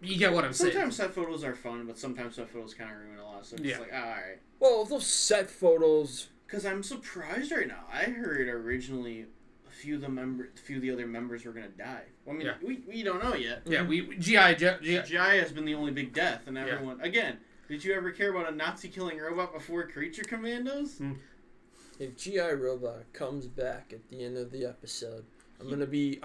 you get what I'm saying. Sometimes set photos are fun, but sometimes set photos kind of ruin a lot. So it's just like, alright. Well, those set photos. Because I'm surprised right now. I heard originally a few of the other members were gonna die. Well, I mean, we don't know yet. Yeah, G.I. G.I. has been the only big death, and everyone again. Did you ever care about a Nazi killing robot before Creature Commandos? If G.I. Robot comes back at the end of the episode, I'm gonna be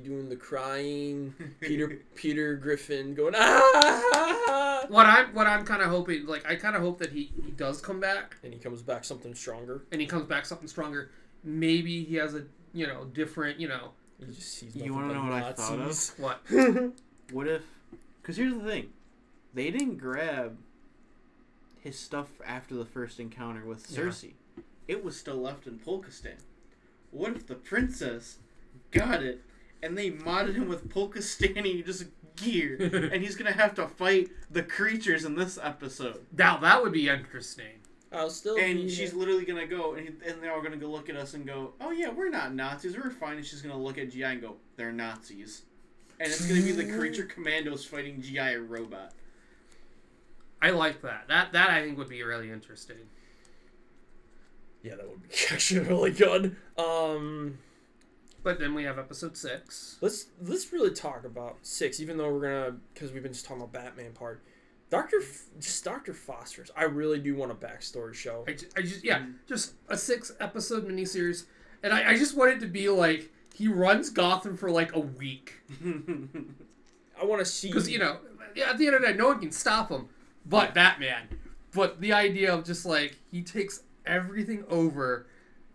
doing the crying Peter Griffin going ah. What I'm kind of hoping, like, I kind of hope that he does come back, And he comes back something stronger. Maybe he has a different He just sees You want to know what I thought of? what. What if? Because here's the thing, they didn't grab his stuff after the first encounter with Cersei. It was still left in Polkastan. What if the princess got it and they modded him with Polkastani just gear, and he's gonna have to fight the creatures in this episode? Now that would be interesting. I'll still. And she's literally gonna go, and they're all gonna go look at us and go, "Oh yeah, we're not Nazis. We're fine." And she's gonna look at GI and go, "They're Nazis," and it's gonna be the Creature Commandos fighting GI Robot. I like that. That I think would be really interesting. Yeah, that would be actually really good. But then we have episode 6. Let's really talk about 6, even though because we've been just talking about Batman part. Dr. Foster's. I really do want a backstory show. Just a 6-episode miniseries, and I just want it to be like he runs Gotham for like a week. I want to see, because at the end of the day, no one can stop him, but Batman. But the idea of just like he takes everything over,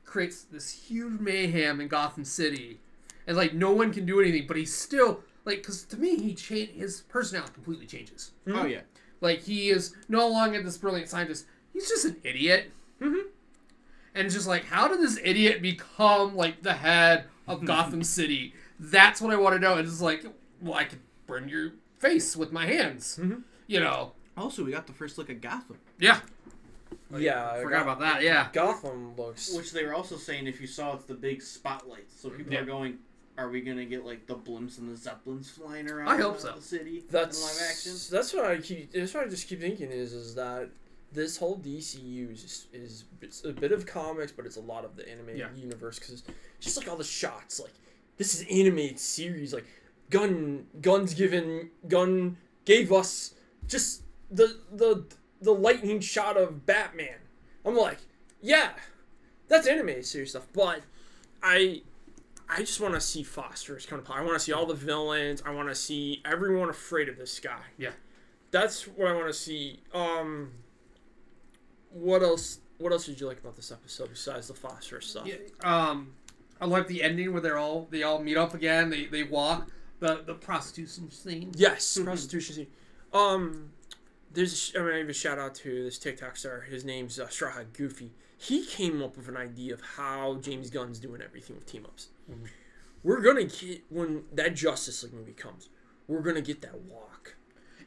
creates this huge mayhem in Gotham City, and like no one can do anything, but he's still like, because to me his personality completely changes. Oh yeah. Like he is no longer this brilliant scientist. He's just an idiot. Mm-hmm. And it's just like, how did this idiot become like the head of Gotham City? That's what I want to know. And it's like, well, I could burn your face with my hands. Mhm. You know? Also, we got the first look at Gotham, Yeah. Yeah, I forgot about that. Yeah. Gotham looks. which they were also saying if you saw it's the big spotlights. So people Yeah. are going, are we gonna get like the blimps and the zeppelins flying around? I hope so. The city That's in live action. That's what I keep. That's what I just keep thinking is that this whole DCU is it's a bit of comics, but it's a lot of the animated Yeah. universe because just like all the shots, like this is animated series, like Gun gave us just the lightning shot of Batman. I'm like, yeah, that's animated series stuff, but I just want to see phosphorus come to play. I want to see all the villains. I want to see everyone afraid of this guy. Yeah. That's what I want to see. What else? What else did you like about this episode besides the phosphorus stuff? Yeah. I like the ending where they all meet up again. They walk the prostitution scene. Yes, prostitution scene. I'm gonna give a shout out to this TikTok star. His name's Straw Hat Goofy. He came up with an idea of how James Gunn's doing everything with team ups. Mhm. We're gonna get when that Justice League movie comes. We're gonna get that walk.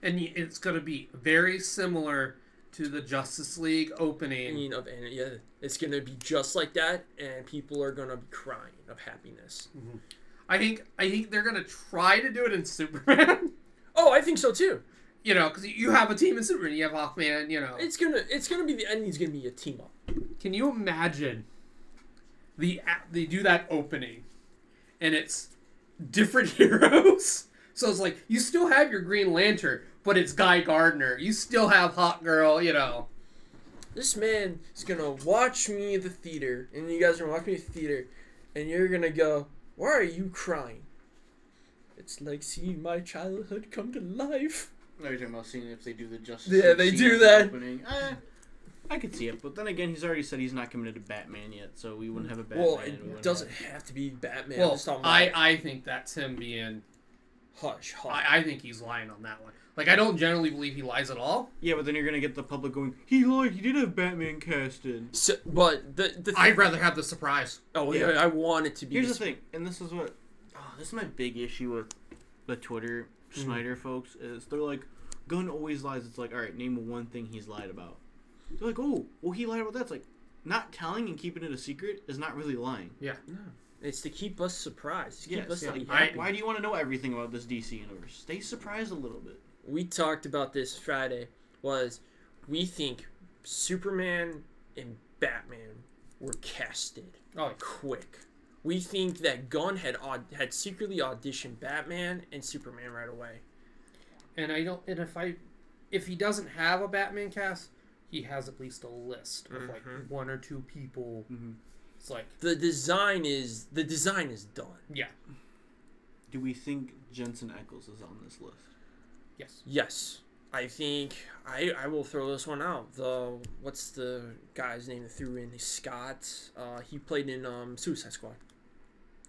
And it's going to be very similar to the Justice League opening. Yeah, it's gonna be just like that, and people are gonna be crying of happiness. I think they're going to try to do it in Superman. Oh, I think so too. You know, because you have a team in Superman. You have Hawkman, you know. It's gonna be the ending's gonna be a team up. Can you imagine they do that opening and it's different heroes? So it's like, you still have your Green Lantern, but it's Guy Gardner. You still have Hawk Girl, you know. This man is gonna watch me at the theater, and you guys are gonna watch me at the theater, and you're gonna go, "Why are you crying?" It's like seeing my childhood come to life. No, you're talking about seeing if they do the Justice Yeah, League they scene do in the that. Opening. I could see it, but then again, he's already said he's not committed to Batman yet, so we wouldn't have a Batman. Well, we wouldn't it doesn't have to be Batman. Well, I'm just talking about I think that's him being... hush. I think he's lying on that one. Like, I don't generally believe he lies at all. Yeah, but then you're gonna get the public going, he lied, he did have Batman casted. So, but the I'd rather have the surprise. oh Yeah. yeah, I want it to be. Here's this- the thing, and this is what, this is my big issue with the Twitter Snyder folks, is they're like, Gunn always lies. It's like, alright, name one thing he's lied about. They're like, oh, well, he lied about that. It's like, not telling and keeping it a secret is not really lying. Yeah. No, it's to keep us surprised. To keep Yes, us yeah. like, I- happy. Why do you want to know everything about this DC universe? Stay surprised a little bit. We talked about this Friday. Was we think Superman and Batman were casted Oh, quick. We think that Gunn had secretly auditioned Batman and Superman right away. and I don't... And if he doesn't have a Batman cast, he has at least a list of, like, Mhm. one or two people. Mm-hmm. It's like, The design is done. yeah. Do we think Jensen Ackles is on this list? Yes. Yes, I think I will throw this one out. What's the guy's name that threw in? Scott. He played in Suicide Squad.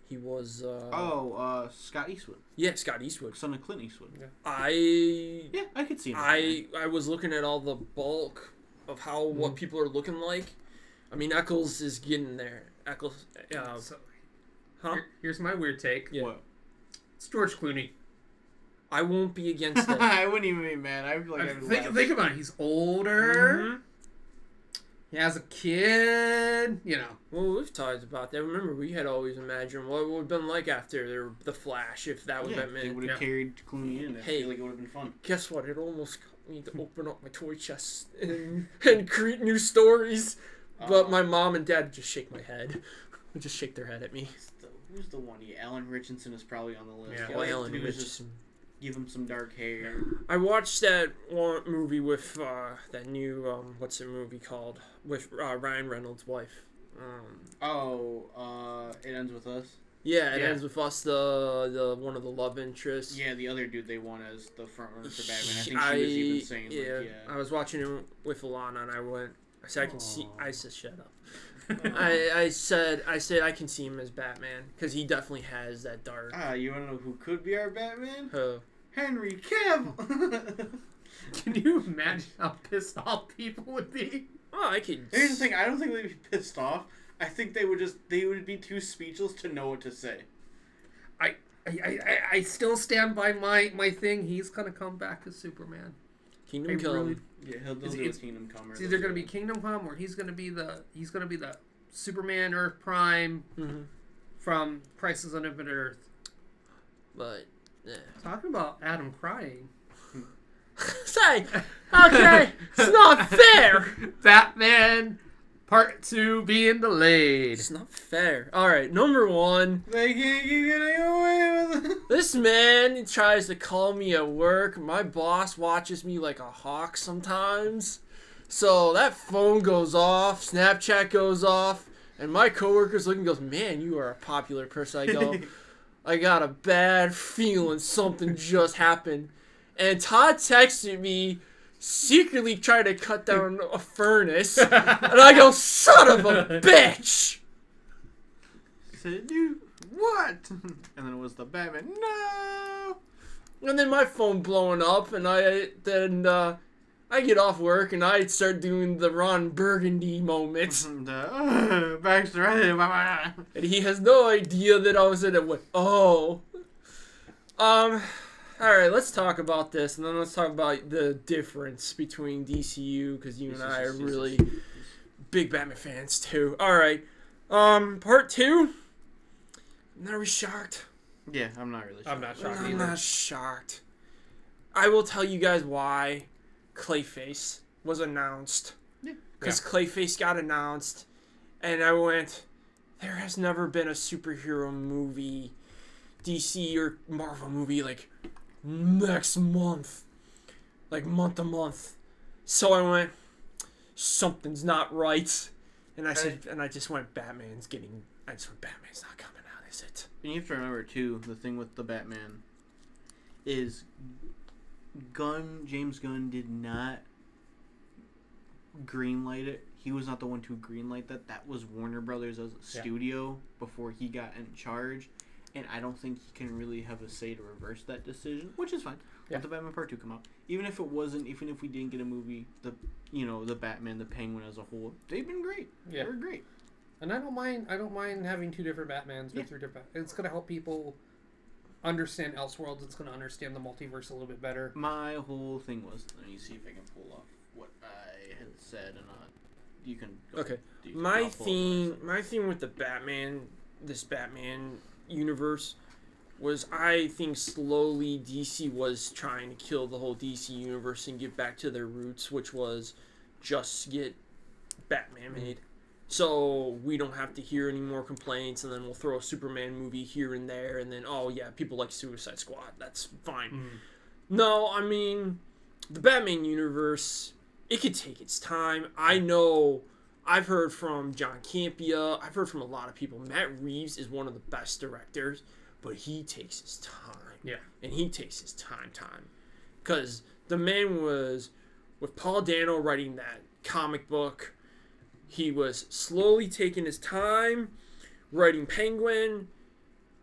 He was. Scott Eastwood, Yeah, Scott Eastwood. son of Clint Eastwood. I I could see him. I was looking at all the bulk of what people are looking like. I mean, Eccles is getting there. Eccles, So, huh? here's my weird take. Yeah. What? It's George Clooney. I won't be against it. I wouldn't even be mad. I'd be like, I'd laugh. Think about it. He's older. Mhm. He has a kid. You know. Well, we've talked about that. Remember, we had always imagined what it would have been like after the Flash if that would Yeah, have they been. would have Yeah. carried Clooney in. I Hey. feel like it would have been fun. Guess what? It almost got me to open up my toy chest and create new stories. But my mom and dad just shake my head. Would just shake their head at me. Who's the one? Yeah, Alan Richardson is probably on the list. Yeah, All you have Alan to do is just Richardson. give him some dark hair. I watched that one movie with that new what's the movie called with Ryan Reynolds' wife. It ends with us. Yeah, it Yeah. ends with us, the one of the love interests. Yeah, the other dude they want as the front runner for Batman. I think she was even saying, yeah, like, yeah. I was watching it with Alana, and I went, I said I can see. Aw. I said shut up. I said I can see him as Batman because he definitely has that dark. You want to know who could be our Batman? Oh. Henry Cavill. Can you imagine how pissed off people would be? Oh, I could. Here's the thing. I don't think they'd be pissed off. I think they would be too speechless to know what to say. I still stand by my thing. He's gonna come back as Superman. Kingdom Come. really- Yeah, he'll do It's- a Kingdom Come. It's either gonna be Kingdom Come or he's gonna be the Superman Earth Prime Mm-hmm. from Crisis on Infinite Earth. But yeah. Talking about Adam crying. Say, okay, it's not fair. Batman Part 2 being delayed. It's not fair. All right, number one. They can't keep getting away with it. This man tries to call me at work. My boss watches me like a hawk sometimes. So that phone goes off, Snapchat goes off, and my coworker's looking and goes, man, you are a popular person. I go, I got a bad feeling something just happened. And Todd texted me, secretly trying to cut down a furnace. And I go, son of a bitch! He said, "You what?" And then it was the Batman. No. And then my phone blowing up, and I get off work and I start doing the Ron Burgundy moments, Baxter. and he has no idea that I was in it. With all right, let's talk about this, and then let's talk about the difference between DCU because you and I are really big Batman fans too. All right, part 2. I'm not really shocked. Yeah, I'm not really. Sure. I'm not shocked I'm either. not shocked. I will tell you guys why Clayface was announced. Yeah. Because Clayface got announced, and I went, there has never been a superhero movie, DC or Marvel movie, like, next month. Like, month to month. So I went, something's not right. And I said, and I just went, Batman's not coming out, is it? And you have to remember too, the thing with the Batman is James Gunn did not greenlight it. He was not the one to greenlight that. That was Warner Brothers as a studio before he got in charge. And I don't think he can really have a say to reverse that decision, which is fine. Yeah. Let the Batman Part 2 come out. Even if we didn't get a movie, the Batman, the Penguin as a whole, they've been great. Yeah. They're great. And I don't mind having 2 different Batmans or 3 different. It's gonna help people understand Elseworlds. It's gonna understand the multiverse a little bit better. My whole thing was, let me see if I can pull off what I had said, and you can. Go Okay. I'll My pull up what theme with the this Batman universe, was I think slowly DC was trying to kill the whole DC universe and get back to their roots, which was just get Batman made. So we don't have to hear any more complaints, and then we'll throw a Superman movie here and there, and then, oh yeah, people like Suicide Squad. That's fine. No, I mean, the Batman universe, it could take its time. I know, I've heard from John Campea, I've heard from a lot of people, Matt Reeves is one of the best directors, but he takes his time. Yeah. And he takes his time. Because the man was, with Paul Dano writing that comic book, he was slowly taking his time writing Penguin.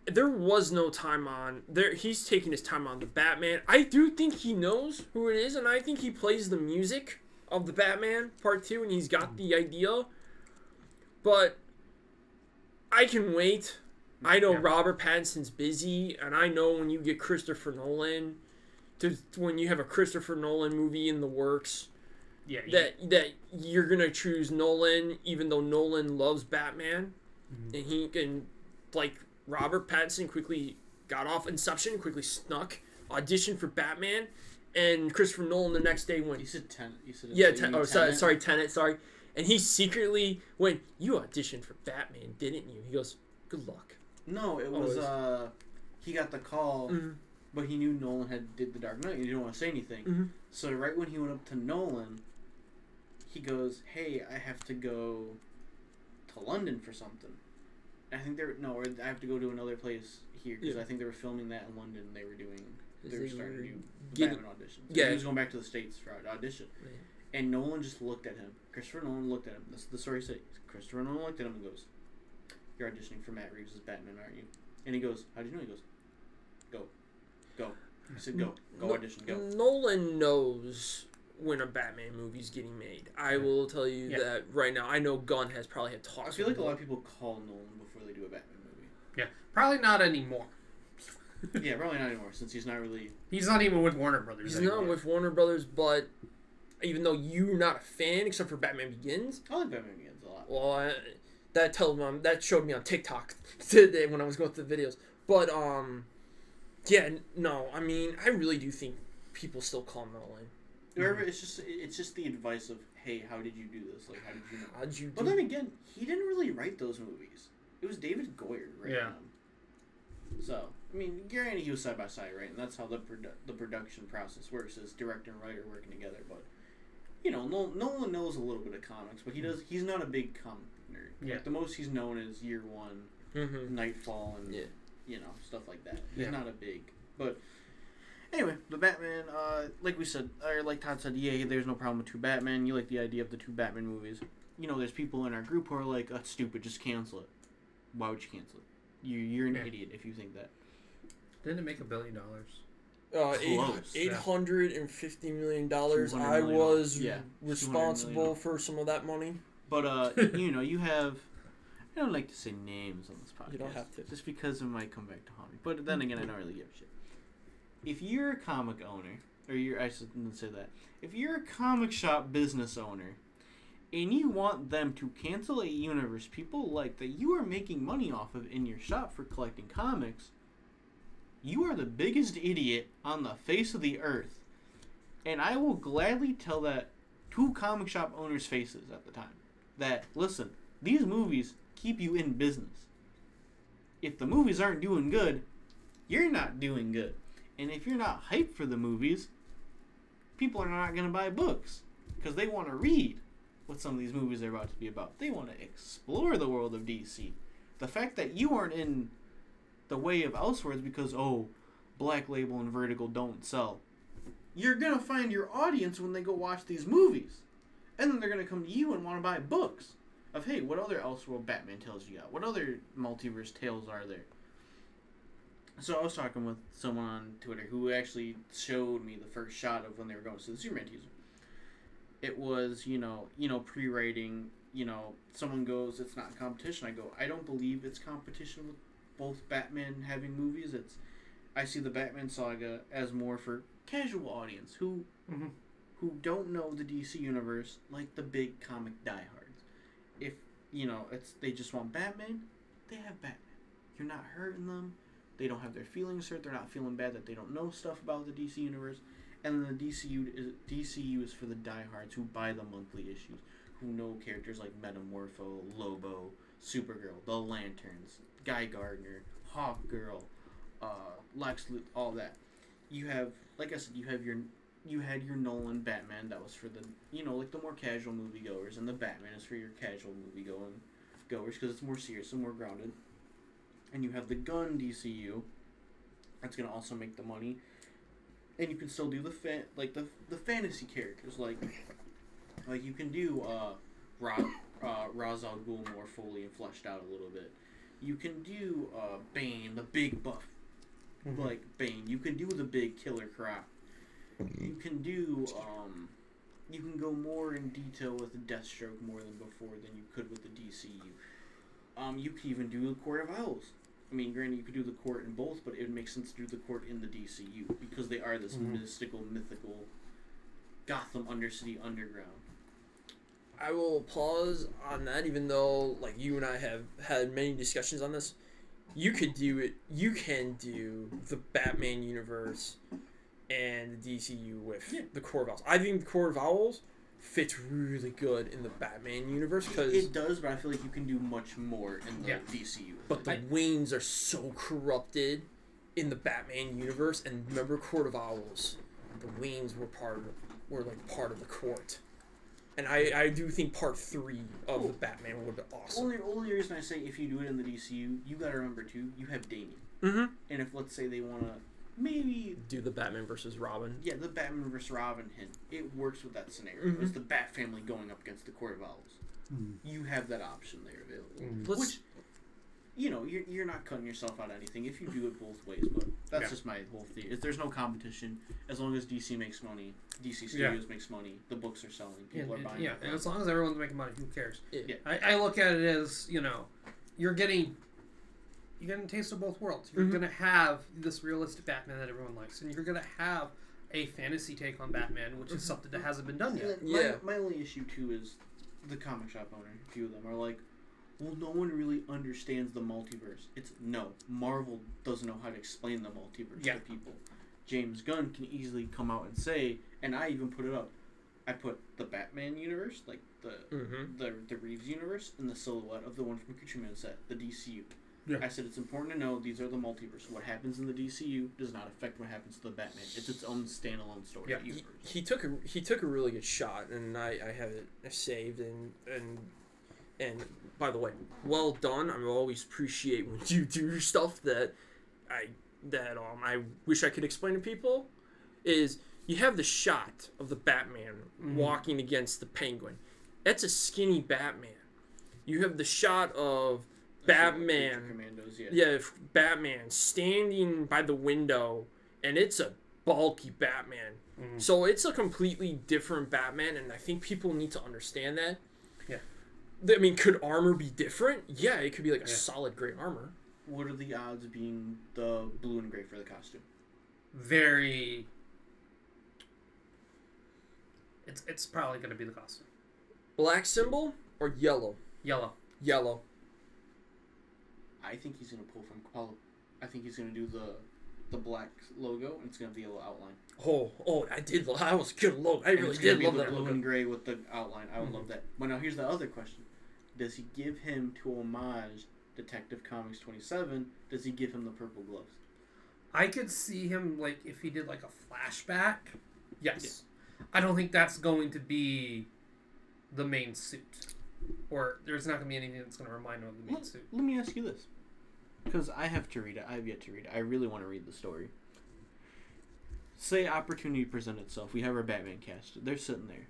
There was no time on there. He's taking his time on the Batman. I do think he knows who it is, and I think he plays the music of the Batman Part 2, and he's got the idea. But I can wait. I know Robert Pattinson's busy, and I know when you get Christopher Nolan, when you have a Christopher Nolan movie in the works, that you're gonna choose Nolan, even though Nolan loves Batman, and he can, like, Robert Pattinson quickly got off Inception, quickly snuck, auditioned for Batman, and Christopher Nolan the next day went. You said Tenet. Tenet. Sorry. And he secretly went, "You auditioned for Batman, didn't you?" He goes, "Good luck." No, it was he got the call, but he knew Nolan did The Dark Knight. He didn't want to say anything. So right when he went up to Nolan, he goes, "Hey, I have to go to London for something." I think I have to go to another place here because I think they were filming that in London. They were starting to do Batman auditions. Yeah. He was going back to the States for audition. And Nolan just looked at him. Christopher Nolan looked at him. This is the story said. Christopher Nolan looked at him and goes, "You're auditioning for Matt Reeves' Batman, aren't you?" And he goes, "How did you know?" He goes, "Go." He said, "Go audition, go." Nolan knows when a Batman movie's getting made. I will tell you that right now. I know Gunn has probably had talks. I feel like a lot of people call Nolan before they do a Batman movie. Yeah, probably not anymore. Yeah, probably not anymore, since he's not really... He's not even with Warner Brothers He's anymore. not with Warner Brothers, but even though you're not a fan, except for Batman Begins, I like Batman Begins a lot. well, that showed me on TikTok today when I was going through the videos. But yeah, no, I mean, I really do think people still call Nolan. Remember, it's just the advice of, hey, how did you do this? Like, how did you know? How'd you do? But then again, he didn't really write those movies. It was David Goyer writing them. So, I mean, granted, he was side by side, right? And that's how the production process works, is director and writer working together. But, you know, Nolan knows a little bit of comics, but he's not a big comic nerd. Yeah. Like, the most he's known is Year One, Nightfall, and, you know, stuff like that. He's not a big... But, anyway, the Batman, like we said, or like Todd said, yeah, there's no problem with two Batman. You like the idea of the two Batman movies. You know, there's people in our group who are like, that's stupid, just cancel it. Why would you cancel it? You're an idiot if you think that. Didn't it make $1 billion? $850 million. I million. was Yeah, responsible million. for some of that money. But, you know, you have... I don't like to say names on this podcast. You don't have to. Just because it might come back to haunt me. But then again, I don't really give a shit. If you're a comic owner, I shouldn't say that. If you're a comic shop business owner, and you want them to cancel a universe people like that you are making money off of in your shop for collecting comics, you are the biggest idiot on the face of the earth. And I will gladly tell that to comic shop owners' faces at the time. That, listen, these movies keep you in business. If the movies aren't doing good, you're not doing good. And if you're not hyped for the movies, people are not going to buy books. Because they want to read what some of these movies are about to be about. They want to explore the world of DC. The fact that you aren't in the way of Elseworlds because, oh, Black Label and Vertigo don't sell. You're going to find your audience when they go watch these movies. And then they're going to come to you and want to buy books of, hey, what other Elseworld Batman tales you got? What other multiverse tales are there? So I was talking with someone on Twitter who actually showed me the first shot of when they were going to the Superman teaser. It was, you know, pre-writing, you know, someone goes, it's not competition. I go, I don't believe it's competition with both Batman having movies. I see the Batman saga as more for casual audience who don't know the DC universe like the big comic diehards. If, you know, they just want Batman, they have Batman. You're not hurting them. They don't have their feelings hurt. They're not feeling bad that they don't know stuff about the DC universe. And then the DCU is for the diehards who buy the monthly issues, who know characters like Metamorpho, Lobo, Supergirl, the Lanterns, Guy Gardner, Hawkgirl, Lex Luthor, all that. You have, like I said, you had your Nolan Batman that was for the, you know, like the more casual moviegoers, and the Batman is for your casual moviegoers because it's more serious and more grounded. And you have the Gunn DCU that's gonna also make the money. And you can still do the fantasy characters, like you can do Ra's al Ghul more fully and fleshed out a little bit. You can do Bane, the big buff, like Bane. You can do the big killer crop. You can do you can go more in detail with Deathstroke more than before than you could with the DCU. You can even do the Court of Owls. I mean, granted, you could do the court in both, but it would make sense to do the court in the DCU because they are this mystical, mythical Gotham Undercity underground. I will pause on that, even though, like, you and I have had many discussions on this. You could do it. You can do the Batman universe and the DCU with the Court of Owls. I think the Court of Owls fits really good in the Batman universe because it does, but I feel like you can do much more in the DCU. But the Waynes are so corrupted in the Batman universe, and remember Court of Owls, the Waynes were part of the court, and I do think part 3 of the Batman would be awesome. Only reason I say if you do it in the DCU, you gotta remember too, you have Damian. And if let's say they wanna maybe Do the Batman versus Robin. yeah, the Batman vs. Robin hint. It works with that scenario. Mhm. It's the Bat family going up against the Court of Owls. You have that option there available. Let's- Which, you know, you're not cutting yourself out of anything if you do it both ways. But that's Yeah. just my whole theory. Is there's no competition as long as DC makes money, DC Studios makes money, the books are selling, people are buying. Yeah, it. and as long as everyone's making money, who cares? Yeah. I look at it as, you know, you're getting a taste of both worlds. You're Mhm. gonna have this realistic Batman that everyone likes, and you're gonna have a fantasy take on Batman, which is something that hasn't been done yet. Yeah. My only issue too is the comic shop owner. A few of them are like, well, no one really understands the multiverse. It's no, Marvel doesn't know how to explain the multiverse Yeah. to people. James Gunn can easily come out and say, and I even put it up. I put the Batman universe, like Mm-hmm. the Reeves universe, and the silhouette of the one from Creature Man set, the DCU. Yeah. I said it's important to know these are the multiverse. What happens in the DCU does not affect what happens to the Batman. It's its own standalone story. Yeah. universe. He took a really good shot, and I have it saved and by the way, well done. I always appreciate when you do stuff that I wish I could explain to people. Is you have the shot of the Batman walking against the Penguin. That's a skinny Batman. You have the shot of Batman. Creature Commandos, yeah. Yeah, Batman standing by the window, and it's a bulky Batman. Mhm. So it's a completely different Batman, and I think people need to understand that. Yeah. I mean, could armor be different? Yeah, it could be like a Yeah. solid gray armor. What are the odds of being the blue and gray for the costume? Very. It's probably gonna be the costume. Black symbol or yellow? Yellow. Yellow. I think he's gonna pull from Apollo. I think he's gonna do the black logo, and it's gonna have the yellow outline. Oh, I was a good logo. I And really it's gonna did be love the that blue logo. and gray with the outline. I would Mhm. love that. But now here's the other question: does he give him to homage Detective Comics 27? Does he give him the purple gloves? I could see him, like, if he did like a flashback. Yes. I don't think that's going to be the main suit, or there's not going to be anything that's going to remind him of the main suit. Let me ask you this, because I have to read it. I have yet to read it. I really want to read the story. Say opportunity present itself. We have our Batman cast. They're sitting there.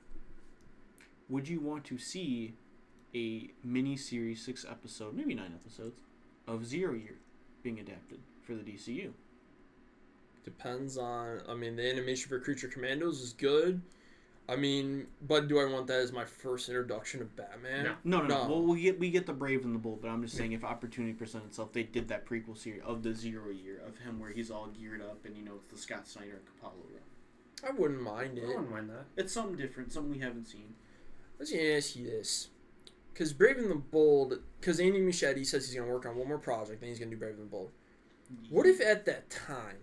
Would you want to see a mini-series, 6 episode, maybe 9 episodes, of 0 Year being adapted for the DCU? Depends on. I mean, the animation for Creature Commandos is good. I mean, but do I want that as my first introduction of Batman? No. No. Well, we get the Brave and the Bold, but I'm just saying if opportunity present itself, they did that prequel series of the 0 Year of him where he's all geared up and it's the Scott Snyder and Capallo run. I wouldn't mind I it. wouldn't mind that. It's something different, something we haven't seen. Let's ask you this. Because Brave and the Bold, because Andy Muschietti says he's going to work on one more project, then he's going to do Brave and the Bold. What if at that time,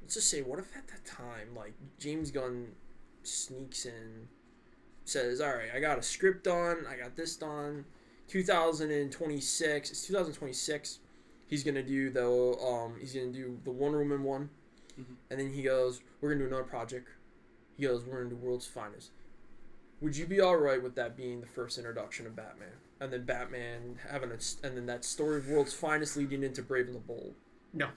let's just say, what if at that time, like, James Gunn sneaks in, says, all right, I got a script done, I got this done, 2026, it's 2026, he's going to do the Wonder Woman one, Mhm. and then he goes, we're going to do another project. He goes, we're going to do World's Finest. Would you be all right with that being the first introduction of Batman, and then Batman having and then that story of World's Finest leading into Brave and the Bold? No.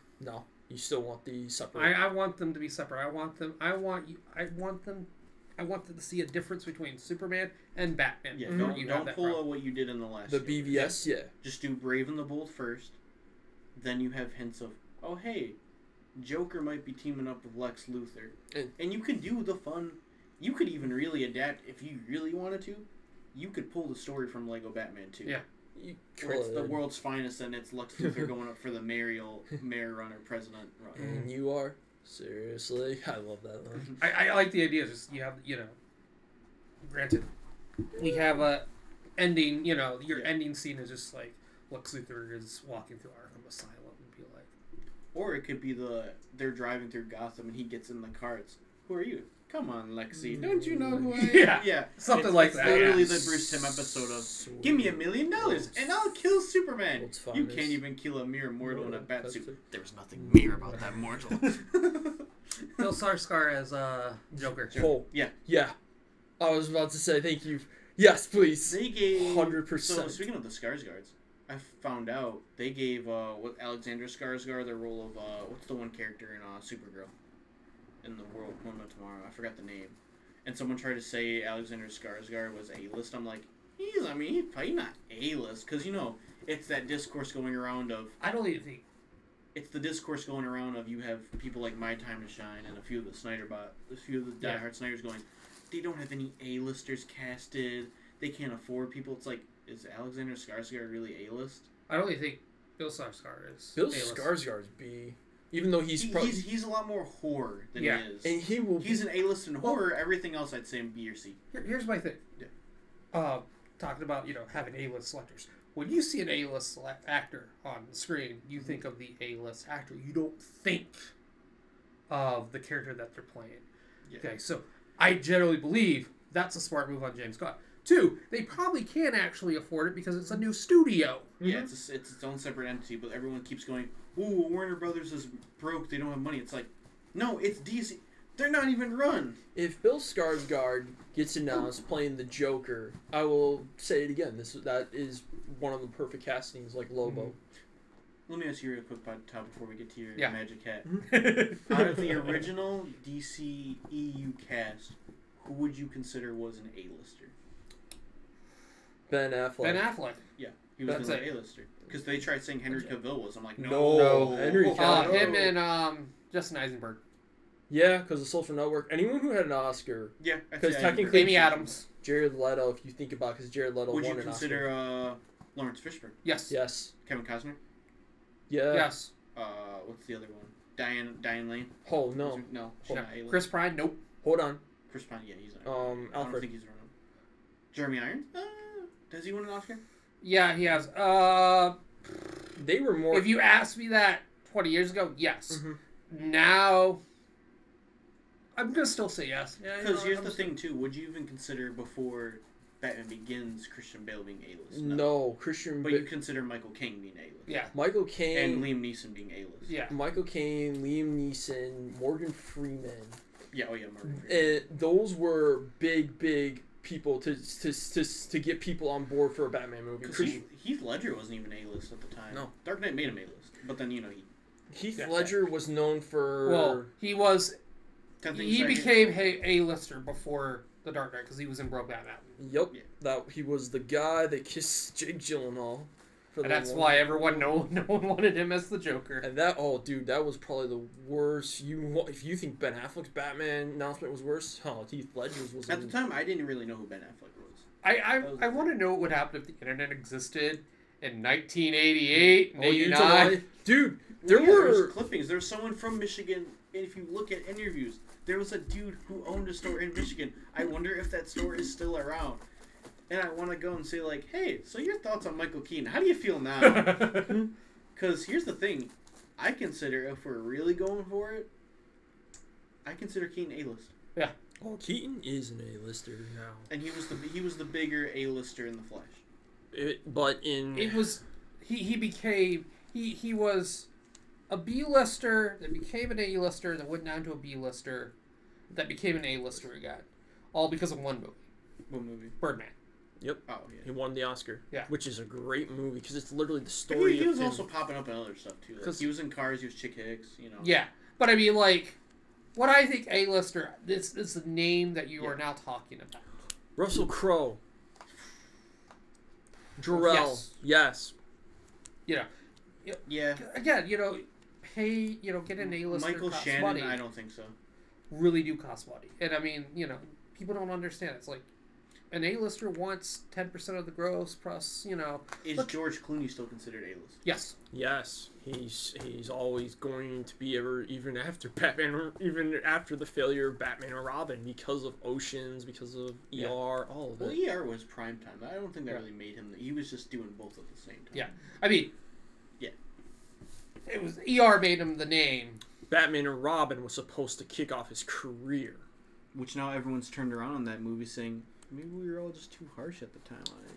You still want the separate. I want them to be separate. I want them to see a difference between Superman and Batman. Yeah, before don't, you have don't that pull problem. what you did in the last the year. BVS, yeah. Just do Brave and the Bold first. Then you have hints of, oh hey, Joker might be teaming up with Lex Luthor. And you could do the fun. You could even really adapt if you really wanted to. You could pull the story from Lego Batman too. Yeah. You Where it's the could. world's finest and it's Lex Luthor going up for the mayor run or president run. And you are seriously. I love that one. I like the idea. Just you have granted, we have a ending. Your Yeah. ending scene is just like Lex Luthor is walking through Arkham Asylum and be like, Or it could be they're driving through Gotham and he gets in the car. It's, who are you? Come on, Lexi. Don't you know who I am? Yeah. Something It's- like it's that, literally yeah. the Bruce Timm episode of, Sweet. give me $1 million and I'll kill Superman. World's You finest. can't even kill a mere mortal in a bat That's suit. it. There's nothing mere about that mortal. Bill Skarsgård as Joker. Oh, Yeah. yeah. I was about to say thank you. Yes, please. They gave 100%. So speaking of the Skarsgårds, I found out they gave what Alexander Skarsgård the role of what's the one character in Supergirl in the World One of Tomorrow. I forgot the name. And someone tried to say Alexander Skarsgård was A-list. I'm like, he's probably not A-list because it's that discourse going around of. I don't even think. It's the discourse going around of you have people like My Time to Shine and a few of the diehard Snyders going, they don't have any A-listers casted. They can't afford people. It's like, is Alexander Skarsgård really A-list? I don't even think Bill Skarsgård is. Bill A-list. Skarsgård's B. Even though he's a lot more horror than he is. And he's an A-list in horror. Everything else I'd say B or C. Here's my thing. Yeah. Talking about having A-list selectors. When you see an A-list actor on the screen, you think of the A-list actor. You don't think of the character that they're playing. Yeah. Okay, so I generally believe that's a smart move on James Gunn. 2, they probably can actually afford it because it's a new studio. Yeah, it's its own separate entity, but everyone keeps going, ooh, Warner Brothers is broke, they don't have money. It's like, no, it's DC. They're not even run. If Bill Skarsgård gets announced playing the Joker, I will say it again. That is one of the perfect castings, like Lobo. Mm-hmm. Let me ask you real quick, Todd, before we get to your Magic Hat. Mm-hmm. Out of the original DC EU cast, who would you consider was an A-lister? Ben Affleck. Ben Affleck. Yeah, he was That's an it. A-lister. Because they tried saying Henry Cavill was. I'm like, No, Henry Cavill. Him and Justin Eisenberg. Yeah, because the Social Network. Anyone who had an Oscar. Yeah, Because technically, Amy Adams. Jared Leto, if you think about it, because Jared Leto Would won you an consider Oscar. Lawrence Fishburne? Yes. Yes. Kevin Costner? Yeah. Yes. What's the other one? Diane Lane? Oh, no. No, she's not A-list. Chris Pine. Nope. Hold on. Chris Pine, yeah, he's not. I don't Alfred. think he's running. Jeremy Irons? Does he win an Oscar? Yeah, he has. They were more... If you asked me that 20 years ago, yes. Mm-hmm. Now, I'm gonna still say yes. Because here's the thing, too. Would you even consider before Batman Begins Christian Bale being A-list? No, Christian But you consider Michael Caine being A-list. Yeah. Michael Caine... And Liam Neeson being A-list. Yeah. Michael Caine, Liam Neeson, Morgan Freeman. Yeah, Morgan Freeman. Those were big people to get people on board for a Batman movie. Because Heath Ledger wasn't even A-list at the time. No. Dark Knight made him A-list. But then, Heath Ledger was known for... Well, he was... 10 Things He I Hate. became A-lister before The Dark Knight because he was in Brokeback Mountain. Yep. Yeah. That he was the guy that kissed Jake Gyllenhaal. And that's why no one wanted him as the Joker. And that that was probably the worst. If you think Ben Affleck's Batman announcement was worse, Heath Ledger's was. At the time, I didn't really know who Ben Affleck was. I want to know what would happen if the internet existed in 1988, Oh, you 89. dude, there There's were clippings. There's someone from Michigan, and if you look at interviews, there was a dude who owned a store in Michigan. I wonder if that store is still around. And I want to go and say, like, hey, so your thoughts on Michael Keaton? How do you feel now? Because here's the thing. I consider, if we're really going for it, I consider Keaton A-list. Yeah. Oh, Keaton is an A-lister now. And he was the bigger A-lister in The Flash. He was a B-lister that became an A-lister that went down to a B-lister that became an A-lister again. All because of one movie. What movie? Birdman. Yep. Oh, yeah. He won the Oscar. Yeah. Which is a great movie because it's literally the story He of was him. also popping up in other stuff, too. Like, he was in Cars, he was Chick Hicks, Yeah. But I mean, like, what I think A-lister, this is the name that you are now talking about. Russell Crowe. Jarrell. Yes. Yeah. Again, pay, get an A-lister. Michael costs Shannon, money. I don't think so. Really do cost money. And I mean, people don't understand. It's like, an A-lister wants 10% of the gross plus, Is George Clooney still considered A-list? Yes. Yes. He's always going to be even after Batman, even after the failure of Batman and Robin, because of Oceans, because of ER, all of it. Well, ER was prime time. I don't think that really made him. He was just doing both at the same time. Yeah. I mean, yeah. It was ER made him the name. Batman and Robin was supposed to kick off his career. Which now everyone's turned around on that movie saying, maybe we were all just too harsh at the time on it.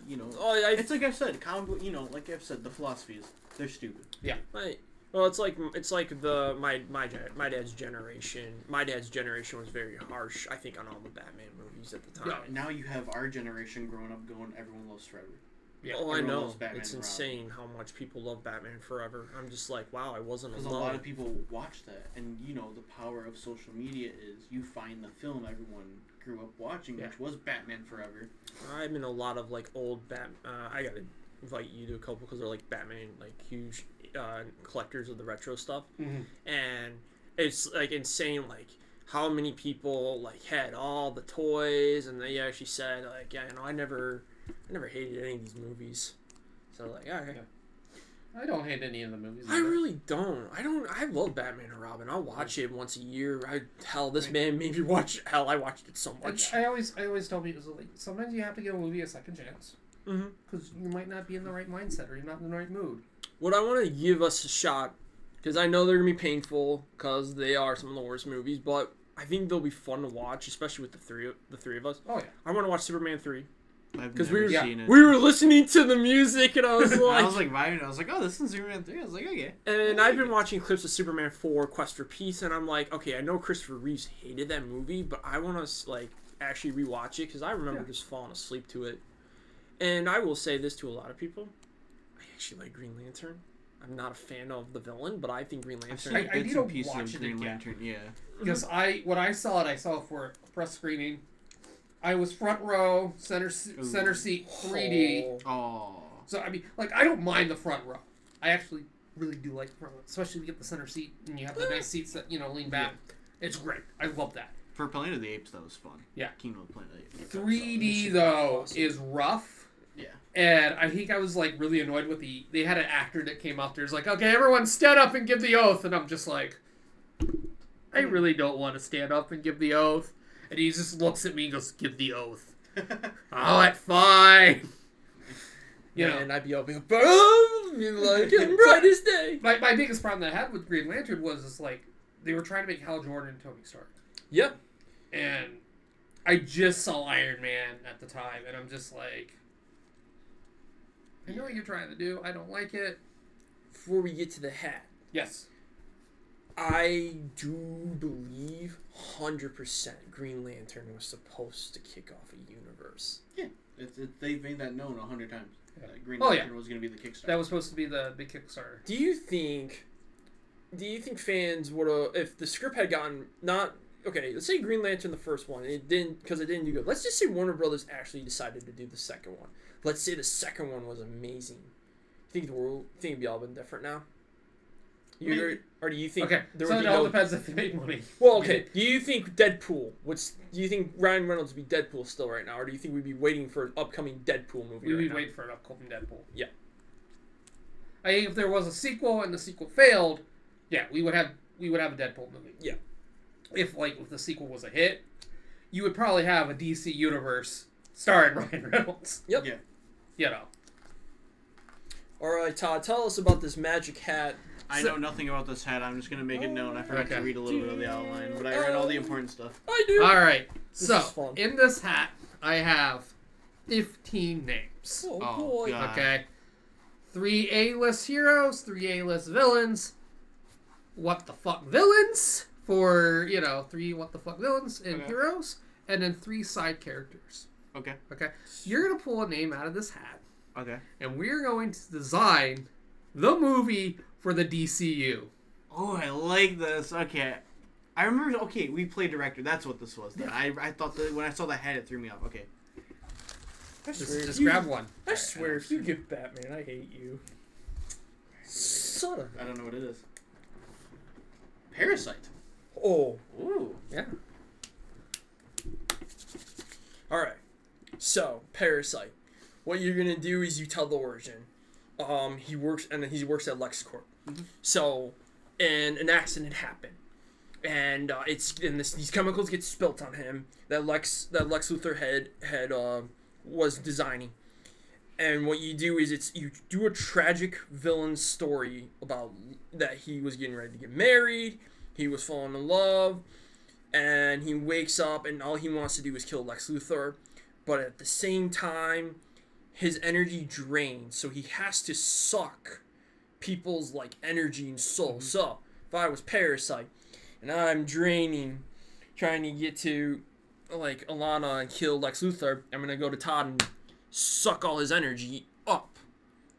It's like I've said, comic book, like I've said, the philosophy is, they're stupid. Yeah. Right. Well, it's like my dad's generation. My dad's generation was very harsh, I think, on all the Batman movies at the time. Yeah. Now you have our generation growing up going, everyone loves Frederick. Yeah, Oh, I everyone know. loves Batman It's and Robin. insane how much people love Batman Forever. I'm just like, wow, I wasn't Because a alone. lot of people watch that, and you know the power of social media is you find the film everyone grew up watching, Yeah. which was Batman Forever. I'm in a lot of like old I gotta invite you to a couple because they're like Batman, like huge collectors of the retro stuff, and it's like insane, like how many people like had all the toys, and they actually said like, yeah, you know, I never hated any of these movies. So like, yeah, okay. I don't hate any of the movies. I either. really don't. I love Batman and Robin. I'll watch it once a year. This man made me watch. Hell, I watched it so much. I always tell people, like, sometimes you have to give a movie a second chance. Mm-hmm. Because you might not be in the right mindset or you're not in the right mood. What I want to give us a shot, because I know they're gonna be painful, because they are some of the worst movies, but I think they'll be fun to watch, especially with the three of us. Oh, yeah. I want to watch Superman 3 I've because never we were seen it. we were listening to the music, and I was like, I was like vibing. I was like, oh, this is Superman 3. I was like, okay. and I've been watching clips of Superman 4 Quest for Peace, and I'm like, okay, I know Christopher Reeves hated that movie, but I want to like actually rewatch it because I remember just falling asleep to it. And I will say this to a lot of people: I actually like Green Lantern. I'm not a fan of the villain, but I think Green I've Lantern. seen I bits need to and pieces watch of it Green again. Lantern. Yeah. Because when I saw it for a press screening. I was front row, center seat, 3D. Oh. So, I mean, like, I don't mind the front row. I actually really do like the front row. Especially if you get the center seat and you have the nice seats that, you know, lean back. It's great. I love that. For Planet of the Apes, that was fun. Yeah. Kingdom of the Planet of the Apes. 3D, though, is rough. Yeah. And I think I was, like, really annoyed with they had an actor that came out there. It's like, okay, everyone stand up and give the oath. And I'm just like, I really don't want to stand up and give the oath. And he just looks at me and goes, give the oath. Alright, fine. You know, and I'd be all like, brightest day. my biggest problem that I had with Green Lantern was just like they were trying to make Hal Jordan and Tony Stark. Yep. And I just saw Iron Man at the time, and I'm just like, I know what you're trying to do. I don't like it. Before we get to the hat, Yes. I do believe 100% Green Lantern was supposed to kick off a universe. Yeah. They've made that known 100 times. Yeah. Green Oh, Lantern was going to be the Kickstarter. That was supposed to be the big Kickstarter. Do you think fans would have, if the script had gotten not okay? Let's say Green Lantern the first one, it didn't do good. Let's just say Warner Brothers actually decided to do the second one. Let's say the second one was amazing. Think it'd be all been different now? Maybe. Or do you think Okay, there so would it be all no? depends if they make money. Well, okay. Do you think Deadpool? Do you think Ryan Reynolds would be Deadpool still right now, or do you think we'd be waiting for an upcoming Deadpool movie? We right would now? wait for an upcoming Deadpool. Yeah. I think if there was a sequel and the sequel failed, yeah, we would have a Deadpool movie. Yeah. If the sequel was a hit, you would probably have a DC universe starring Ryan Reynolds. Yep. Yeah. You know. All right, Todd, tell us about this magic hat. I know nothing about this hat. I'm just going to make it known. I forgot Okay. to read a little bit of the outline, but I read all the important stuff. I do. All right. This So is fun. in this hat, I have 15 names. Oh, Oh, boy. God. Okay. 3 A-list heroes, 3 A-list villains. What the fuck villains for 3 what the fuck villains and Okay. heroes, and then 3 side characters. Okay. Okay. You're gonna pull a name out of this hat, Okay. and we're going to design the movie for the DCU. Oh, I like this. Okay. I remember, okay, we played director. That's what this was. Then. I thought that when I saw the hat, it threw me off. Okay. I swear, Just if you- grab one. I swear, if you give Batman, I hate you. Son of. I don't know what it is. Parasite. Oh. Ooh. Yeah. All right. So Parasite. What you're gonna do is you tell the origin. He works at LexCorp. So, and an accident happened, and these chemicals get spilt on him that Lex Luthor had was designing. And what you do is you do a tragic villain story about that he was getting ready to get married, he was falling in love, and he wakes up and all he wants to do is kill Lex Luthor, but at the same time, his energy drains, so he has to suck people's energy and soul. So if I was Parasite and I'm draining, trying to get to Alana and kill Lex Luthor, I'm gonna go to Todd and suck all his energy up,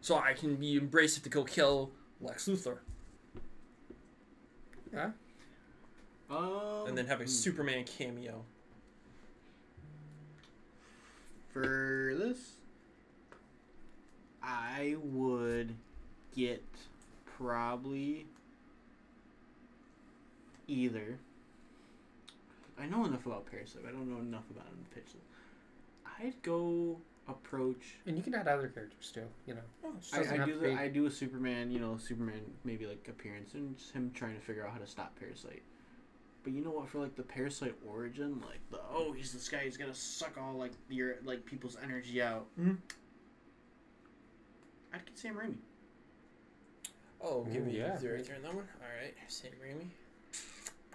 so I can be embraced to go kill Lex Luthor, Yeah. and then have a Superman cameo. For this, I would get probably either. I know enough about Parasite, but I don't know enough about him to pitch it. I'd go approach. And you can add other characters too. You know. Doesn't have to be- I do a Superman, Superman maybe like appearance and just him trying to figure out how to stop Parasite. But you know what? For like the Parasite origin, like he's this guy. He's gonna suck all like your people's energy out. Mm-hmm. I'd get Sam Raimi. Oh, give Ooh, me yeah. the director in that one. All right, Sam Raimi.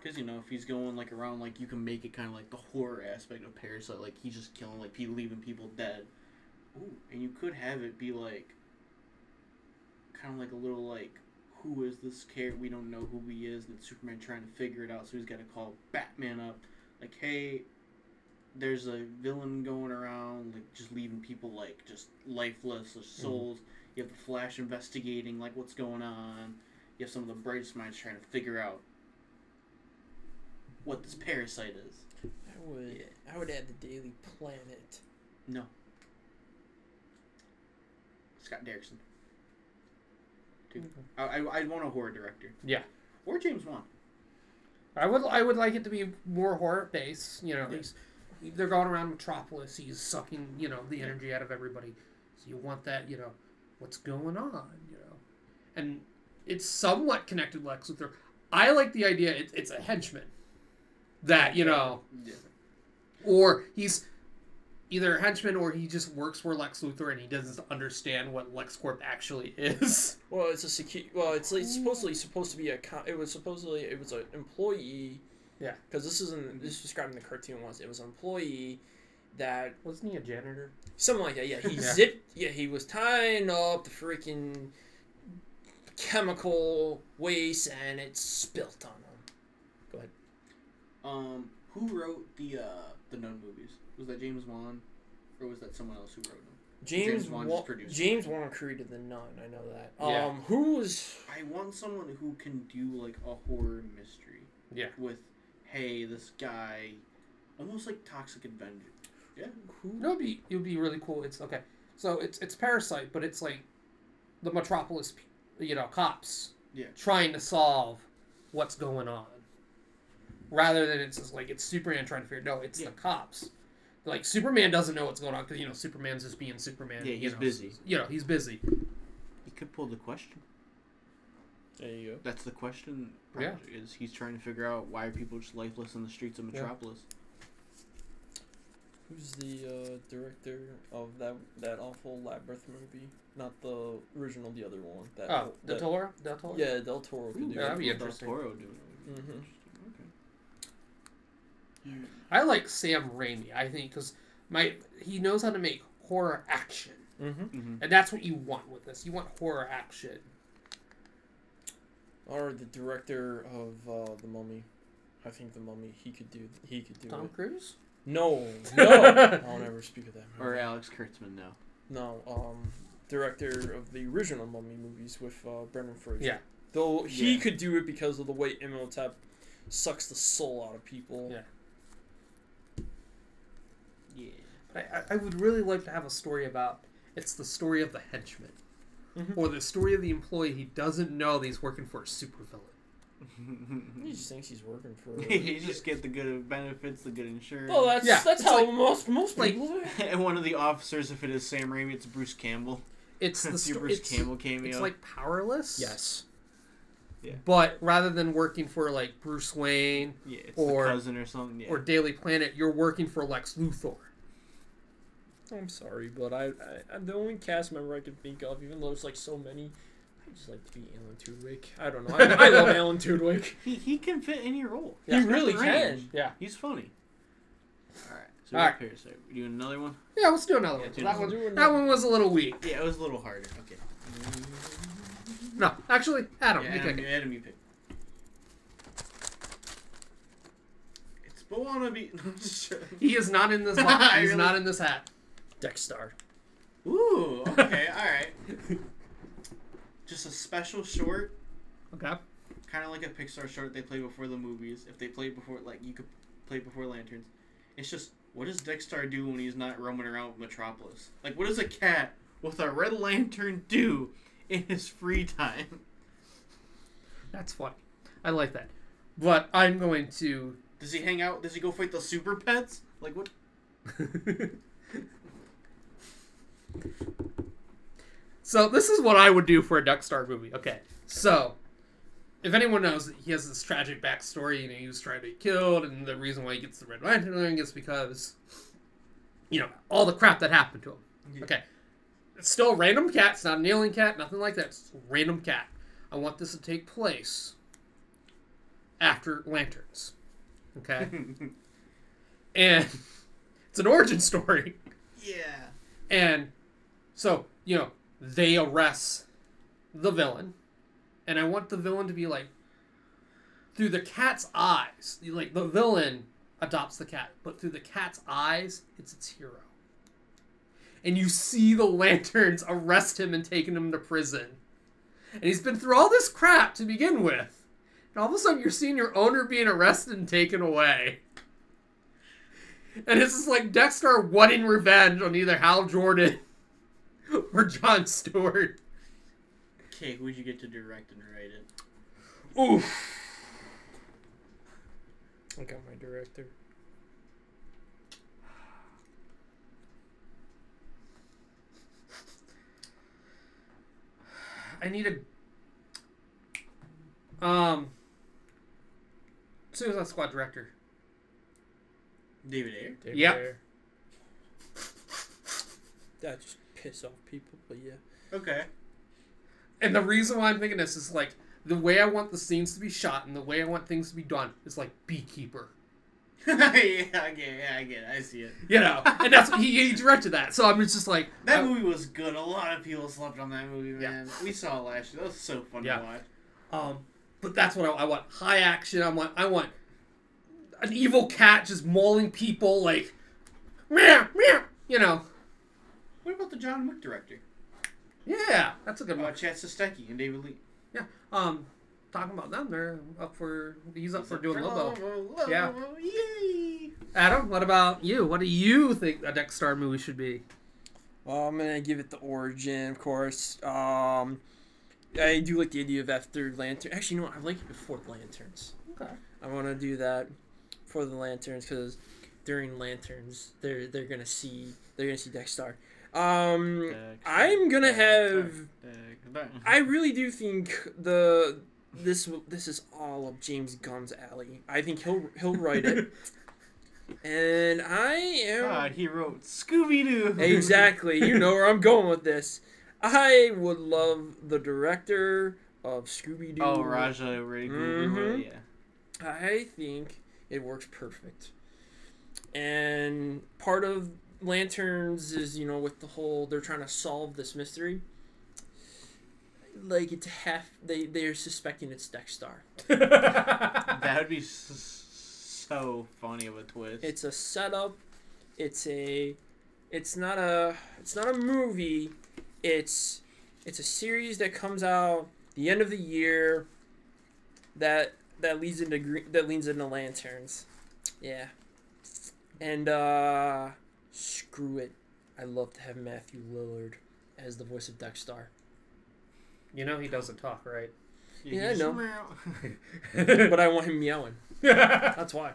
Because if he's going like around, like you can make it kind of like the horror aspect of Parasite, like he's just killing like people, leaving people dead. Ooh, and you could have it be like kind of like a little like, who is this character? We don't know who he is, and Superman trying to figure it out. So he's got to call Batman up, like, hey, there's a villain going around, like just leaving people like just lifeless, souls. You have the Flash investigating like what's going on. You have some of the brightest minds trying to figure out what this Parasite is. I would add the Daily Planet. No. Scott Derrickson. Dude. I'd want a horror director. Yeah. Or James Wan. I would like it to be more horror based. You know, Yeah. they're going around Metropolis. He's sucking, the energy out of everybody. So you want that, what's going on, and it's somewhat connected to Lex Luthor. I like the idea. It's a henchman that Yeah. or he's either a henchman or he just works for Lex Luthor and he doesn't understand what LexCorp actually is. Well, it's a it's like supposed to be it was an employee. Yeah. Because this was described in the cartoon once. It was an employee that Wasn't he a janitor? something like that. Yeah, he Yeah. zipped. Yeah, he was tying up the freaking chemical waste and it spilt on him. Go ahead. Who wrote the Nun movies? Was that James Wan, or was that someone else who wrote them? James Wan Wan. just produced James Wan created the Nun. I know that. Yeah. Who was? I want someone who can do like a horror mystery. Yeah. With, hey, this guy, almost like Toxic Avenger. Yeah. It would be really cool. It's okay. So it's Parasite, but it's like the Metropolis, cops Yeah. trying to solve what's going on, rather than it's just like it's Superman trying to figure. No, it's the cops. Like Superman doesn't know what's going on because Superman's just being Superman. Yeah, he's busy. He's busy. He could pull the question. There you go. That's the question. Yeah. Is he's trying to figure out why are people just lifeless in the streets of Metropolis? Who's the director of that awful Labyrinth movie? Not the original, the other one. Del Toro. Yeah, Del Toro could do yeah, that'd it. be Del interesting. Toro doing it. Mm-hmm. Okay. I like Sam Raimi. I think because he knows how to make horror action, Mm-hmm. and that's what you want with this. You want horror action. Or the director of The Mummy. I think The Mummy. He could do Tom it. Cruise. No. I'll never speak of that movie. Or Alex Kurtzman now. No. Director of the original Mummy movies with Brendan Fraser. Yeah. Though he Yeah. could do it because of the way Imhotep sucks the soul out of people. Yeah. Yeah. I would really like to have a story about. It's the story of the henchman, Mhm. or the story of the employee. He doesn't know that he's working for a supervillain. He just thinks he's working for. You just get the good benefits, the good insurance. Well, that's It's how like- most like- people do it. And one of the officers, if it is Sam Raimi, it's Bruce Campbell. It's the That's your story. Bruce Campbell cameo. It's like Powerless. Yes. But rather than working for like Bruce Wayne Yeah, it's or- the cousin or something. Yeah. or Daily Planet, you're working for Lex Luthor. I'm sorry, but I'm the only cast member I can think of, even though there's like so many. I just like to be Alan Tudyk. I don't know. I love Alan Tudyk. He can fit any role. Yeah. He's He got really the range. can. Yeah. He's funny. All right. So All right. Parasite. We doing another one? Yeah, let's do another Yeah, one. do That another one. That one was a little weak. Yeah, it was a little harder. Okay. No, actually, Adam, Yeah, you pick it. Adam, you pick. It's Moana. He is not in this. I He's really- not in this hat. Dexter. Ooh, okay, alright. Just a special short, Okay. kind of like a Pixar short they play before the movies. If they play before, like, you could play before Lanterns. It's just, what does Dexter do when he's not roaming around Metropolis? Like, what does a cat with a red lantern do in his free time? That's funny. I like that. But I'm going to... Does he hang out? Does he go fight the super pets? Like, what? So this is what I would do for a Dexter movie. Okay, so if anyone knows, he has this tragic backstory. You know, he was trying to be killed, and the reason why he gets the Red Lantern ring is because, you know, all the crap that happened to him. Yeah. Okay, it's still a random cat. It's not an alien cat. Nothing like that. It's a random cat. I want this to take place after Lanterns. Okay, and it's an origin story. Yeah. And so, you know, they arrest the villain. And I want the villain to be like, through the cat's eyes. Like, the villain adopts the cat, but through the cat's eyes, it's its hero. And you see the Lanterns arrest him and taking him to prison. And he's been through all this crap to begin with. And all of a sudden, you're seeing your owner being arrested and taken away. And it's just like Dexter wanting revenge on either Hal Jordan or Jon Stewart. Okay, who'd you get to direct and write it? Oof. I got my director. I need a Suicide Squad director. David Ayer? David Yep. Ayer. That just piss off people, but yeah. Okay. And the reason why I'm thinking this is like the way I want the scenes to be shot and the way I want things to be done is like Beekeeper. Yeah, I get it. I see it. You know, and that's he directed that. So I'm just like That movie was good. A lot of people slept on that movie, man. We saw it last year. That was so fun Yeah. to watch. But that's what I want. High action. I want an evil cat just mauling people like, meow, meow. You know. What about the John Wick director? Yeah, that's a good one. Chad Stasteki and David Lee. Yeah. Talking about them, they're up for. He's up for doing Lobo. Yeah. Yay! Adam, what about you? What do you think a Dexter movie should be? Well, I'm gonna give it the origin, of course. I do like the idea of after Lantern. Actually, no, I like it before Lanterns. Okay. I want to do that for the Lanterns because during Lanterns, they're gonna see Dexter. I'm gonna have. I really do think this is all up James Gunn's alley. I think he'll write it, and I am. He wrote Scooby Doo. Exactly. You know where I'm going with this. I would love the director of Scooby Doo. Oh, Raja Ray Mhm. yeah. I think it works perfect. And part of Lanterns is, you know, with the whole they're trying to solve this mystery. Like it's they're suspecting it's Dexter. That would be so funny of a twist. It's a setup. It's not a movie. It's a series that comes out the end of the year. That leads into Lanterns. Yeah. And screw it. I love to have Matthew Lillard as the voice of Dexter. You know he doesn't talk, right? Yeah, I know. But But I want him meowing. That's why.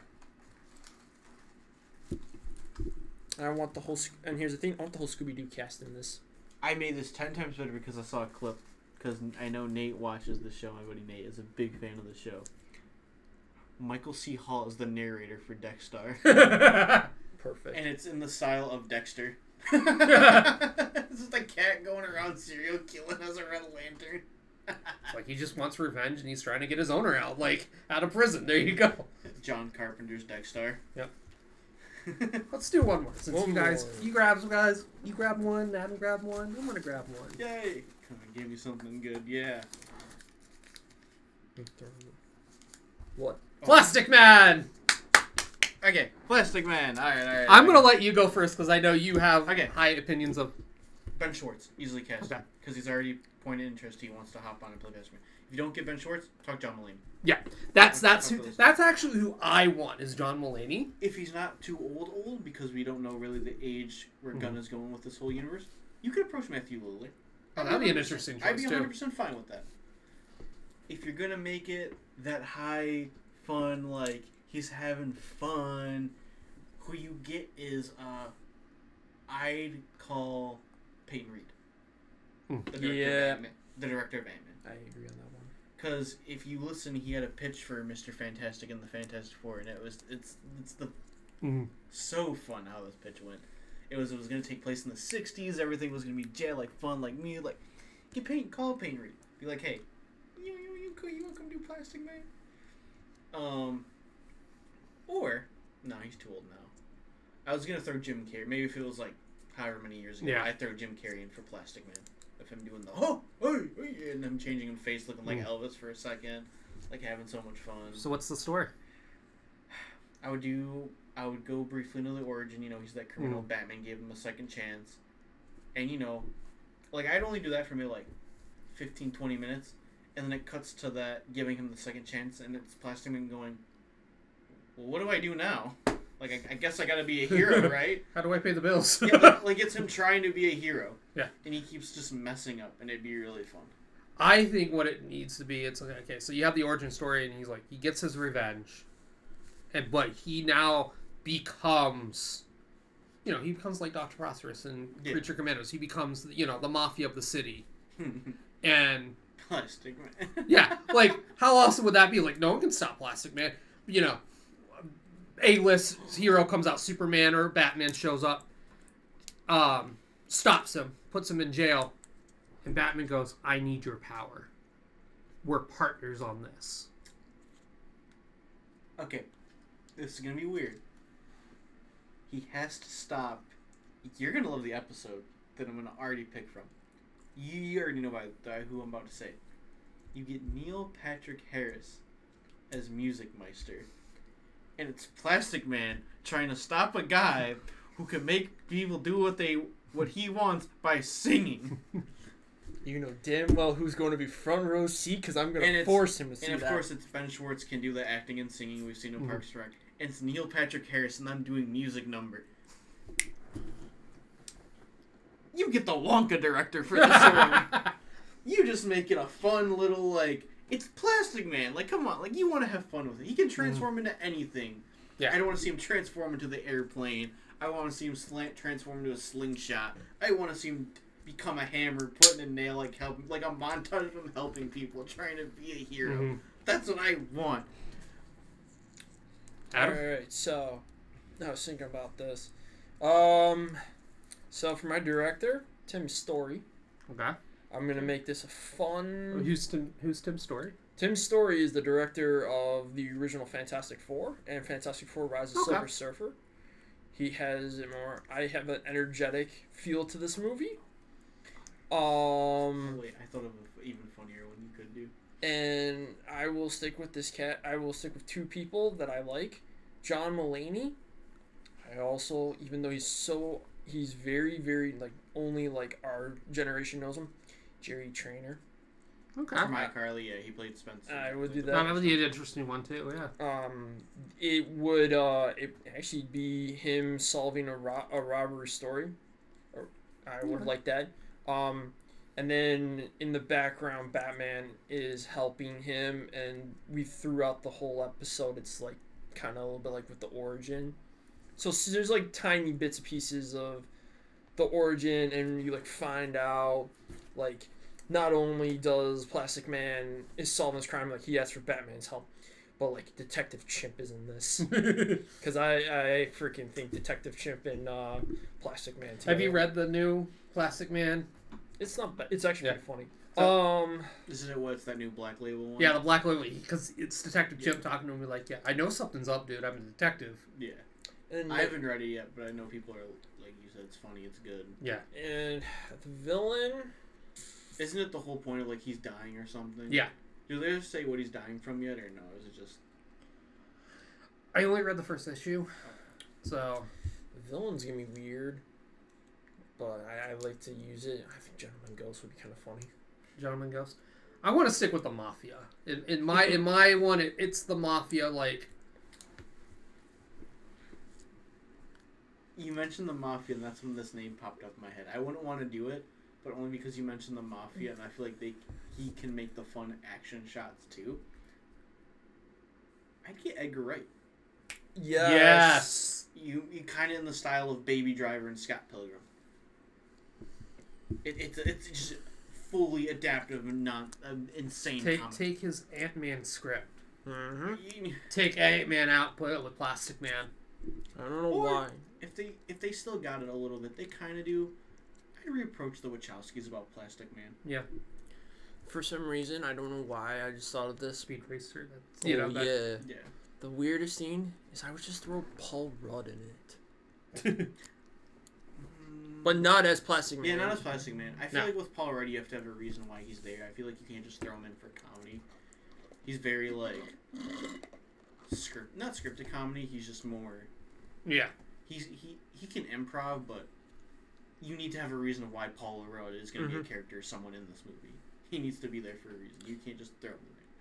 And I want the whole. And here's the thing: I want the whole Scooby-Doo cast in this. I made this 10 times better because I saw a clip. Because I know Nate watches the show. My buddy Nate is a big fan of the show. Michael C. Hall is the narrator for Dexter. Perfect. And it's in the style of Dexter. It's just a cat going around serial killing as a Red Lantern. Like he just wants revenge and he's trying to get his owner out of prison. There you go. John Carpenter's Dexter. Yep. Let's do one more. Since One you guys, more. you grab one, Adam grab one. I'm gonna grab one. Yay! Come on, give me something good. Yeah. What? Plastic Man. Okay, Plastic Man. All right. I'm gonna let you go first because I know you have Okay. high opinions of Ben Schwartz, easily cast. Okay. Because he's already pointed interest. He wants to hop on and play Plastic Man. If you don't get Ben Schwartz, talk John Mulaney. Yeah, that's actually who I want is John Mulaney. If he's not too old, because we don't know really the age where Gunn is going with this whole universe, you could approach Matthew Lillard. Oh, that'd be an interesting choice, I'd be too. 100% fine with that. If you're going to make it that high fun, like, he's having fun, who you get is, I'd call Peyton Reed. The director of Ant-Man. I agree on that one. Because if you listen, he had a pitch for Mr. Fantastic and the Fantastic Four, and it's so fun how this pitch went. It was going to take place in the 60s. Everything was going to be like fun, like me, like call Peyton Reed. Be like, hey, you want to come do Plastic Man? Or no, he's too old now. I was going to throw Jim Carrey. Maybe if it was like however many years ago, I'd throw Jim Carrey in for Plastic Man. Of him doing the hey, and him changing his face, looking like Elvis for a second, like having so much fun. So what's the story? I would go briefly into the origin. You know, he's that criminal. Batman gave him a second chance, and you know, like I'd only do that for maybe like 15, 20 minutes, and then it cuts to that giving him the second chance, and it's Plastic Man going, well, what do I do now? Like, I guess I gotta be a hero, right? How do I pay the bills? Yeah, like it's him trying to be a hero. Yeah. And he keeps just messing up, and it'd be really fun. I think what it needs to be, it's like, okay, so you have the origin story, and he's like, he gets his revenge, but he now becomes, he becomes like Dr. Prosperous and Creature Commandos. He becomes, the mafia of the city. And Plastic Man. Yeah, like, how awesome would that be? Like, no one can stop Plastic Man. A-list hero comes out, Superman or Batman shows up, stops him, puts him in jail, and Batman goes, I need your power. We're partners on this. Okay, this is going to be weird. He has to stop. You're going to love the episode that I'm going to already pick from. You already know who I'm about to say. You get Neil Patrick Harris as Music Meister. And it's Plastic Man trying to stop a guy who can make people do what he wants by singing. You know damn well who's going to be front row seat because I'm going to force him to see that. And of course, it's Ben Schwartz can do the acting and singing we've seen in Parks and Rec. And it's Neil Patrick Harris, and I'm doing music number. You get the Wonka director for this one. You just make it a fun little, like, it's Plastic Man. Like, come on. Like, you want to have fun with it. He can transform into anything. Yeah. I don't want to see him transform into the airplane. I want to see him transform into a slingshot. I want to see him become a hammer, putting a nail, like a montage of him helping people, trying to be a hero. That's what I want. Adam? Alright, so I was thinking about this. So for my director, Tim Story, Okay. I'm gonna make this a fun. Who's Tim Story? Tim Story is the director of the original Fantastic Four and Fantastic Four: Rise of Silver Surfer. He has I have an energetic feel to this movie. Oh, wait, I thought of an even funnier one you could do. And I will stick with this cat. I will stick with two people that I like. John Mulaney. I also, even though he's very, very, like, only, like, our generation knows him. Jerry Trainer. Okay. From iCarly, yeah, he played Spencer. I would do that. That would be an interesting one, too, yeah. It would, it actually be him solving a robbery story. I would like that. And then in the background, Batman is helping him, and throughout the whole episode, it's like kind of a little bit like with the origin. So there's like tiny bits and pieces of the origin, and you like find out like not only does Plastic Man is solving this crime, like he asks for Batman's help, but like Detective Chimp is in this because I freaking think Detective Chimp and Plastic Man. Have you read the new Plastic Man? It's not bad. It's actually pretty funny. Isn't it what's that new Black Label one? Yeah, the Black Label, because it's Detective Chimp talking to him, like, yeah, I know something's up, dude. I'm a detective. Yeah. And I haven't read it yet, but I know people are, like you said, it's funny, it's good. Yeah. And the villain... Isn't it the whole point of, like, he's dying or something? Yeah. Do they say what he's dying from yet, or no? Is it just... I only read the first issue, so... The villain's gonna be weird. but I like to use it. I think Gentleman Ghost would be kind of funny. Gentleman Ghost. I want to stick with the Mafia. In my one, it's the Mafia. Like, You mentioned the Mafia, and that's when this name popped up in my head. I wouldn't want to do it, but only because you mentioned the Mafia, and I feel like he can make the fun action shots too. I'd get Edgar Wright. yes. You kind of in the style of Baby Driver and Scott Pilgrim. It's just fully adaptive and not insane. Take his Ant-Man script. Mm-hmm. Take Ant-Man out, put it with Plastic Man. I don't know Or why. If they still got it a little bit, they kind of do. I'd reapproach the Wachowskis about Plastic Man. Yeah. For some reason, I don't know why, I just thought of this. Speed Racer. That's, Yeah. Yeah. The weirdest thing is I would just throw Paul Rudd in it. But not as Plastic Man. Yeah, not as Plastic Man. I feel No. like with Paul Rudd, you have to have a reason why he's there. I feel like you can't just throw him in for comedy. He's very, like, not scripted comedy, he's just more... Yeah. He can improv, but you need to have a reason why Paul Rudd is going to be a character, someone in this movie. He needs to be there for a reason. You can't just throw him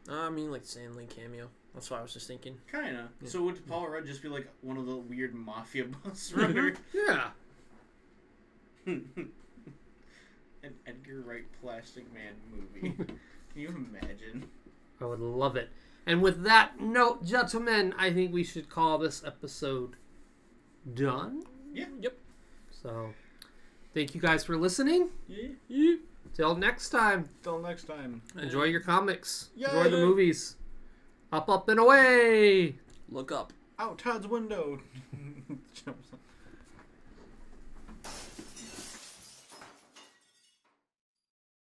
in there. I mean, like Stanley cameo. That's what I was just thinking. Kinda. Yeah. So would Paul Rudd just be like one of the weird mafia boss runner? Yeah. An Edgar Wright Plastic Man movie. Can you imagine? I would love it. And with that note, gentlemen, I think we should call this episode done. Yeah. Yep. So, thank you guys for listening. Yeah. Till next time, Till next time. enjoy your comics. Yay. Enjoy the movies. Up, up, and away! Look up. Out Todd's window.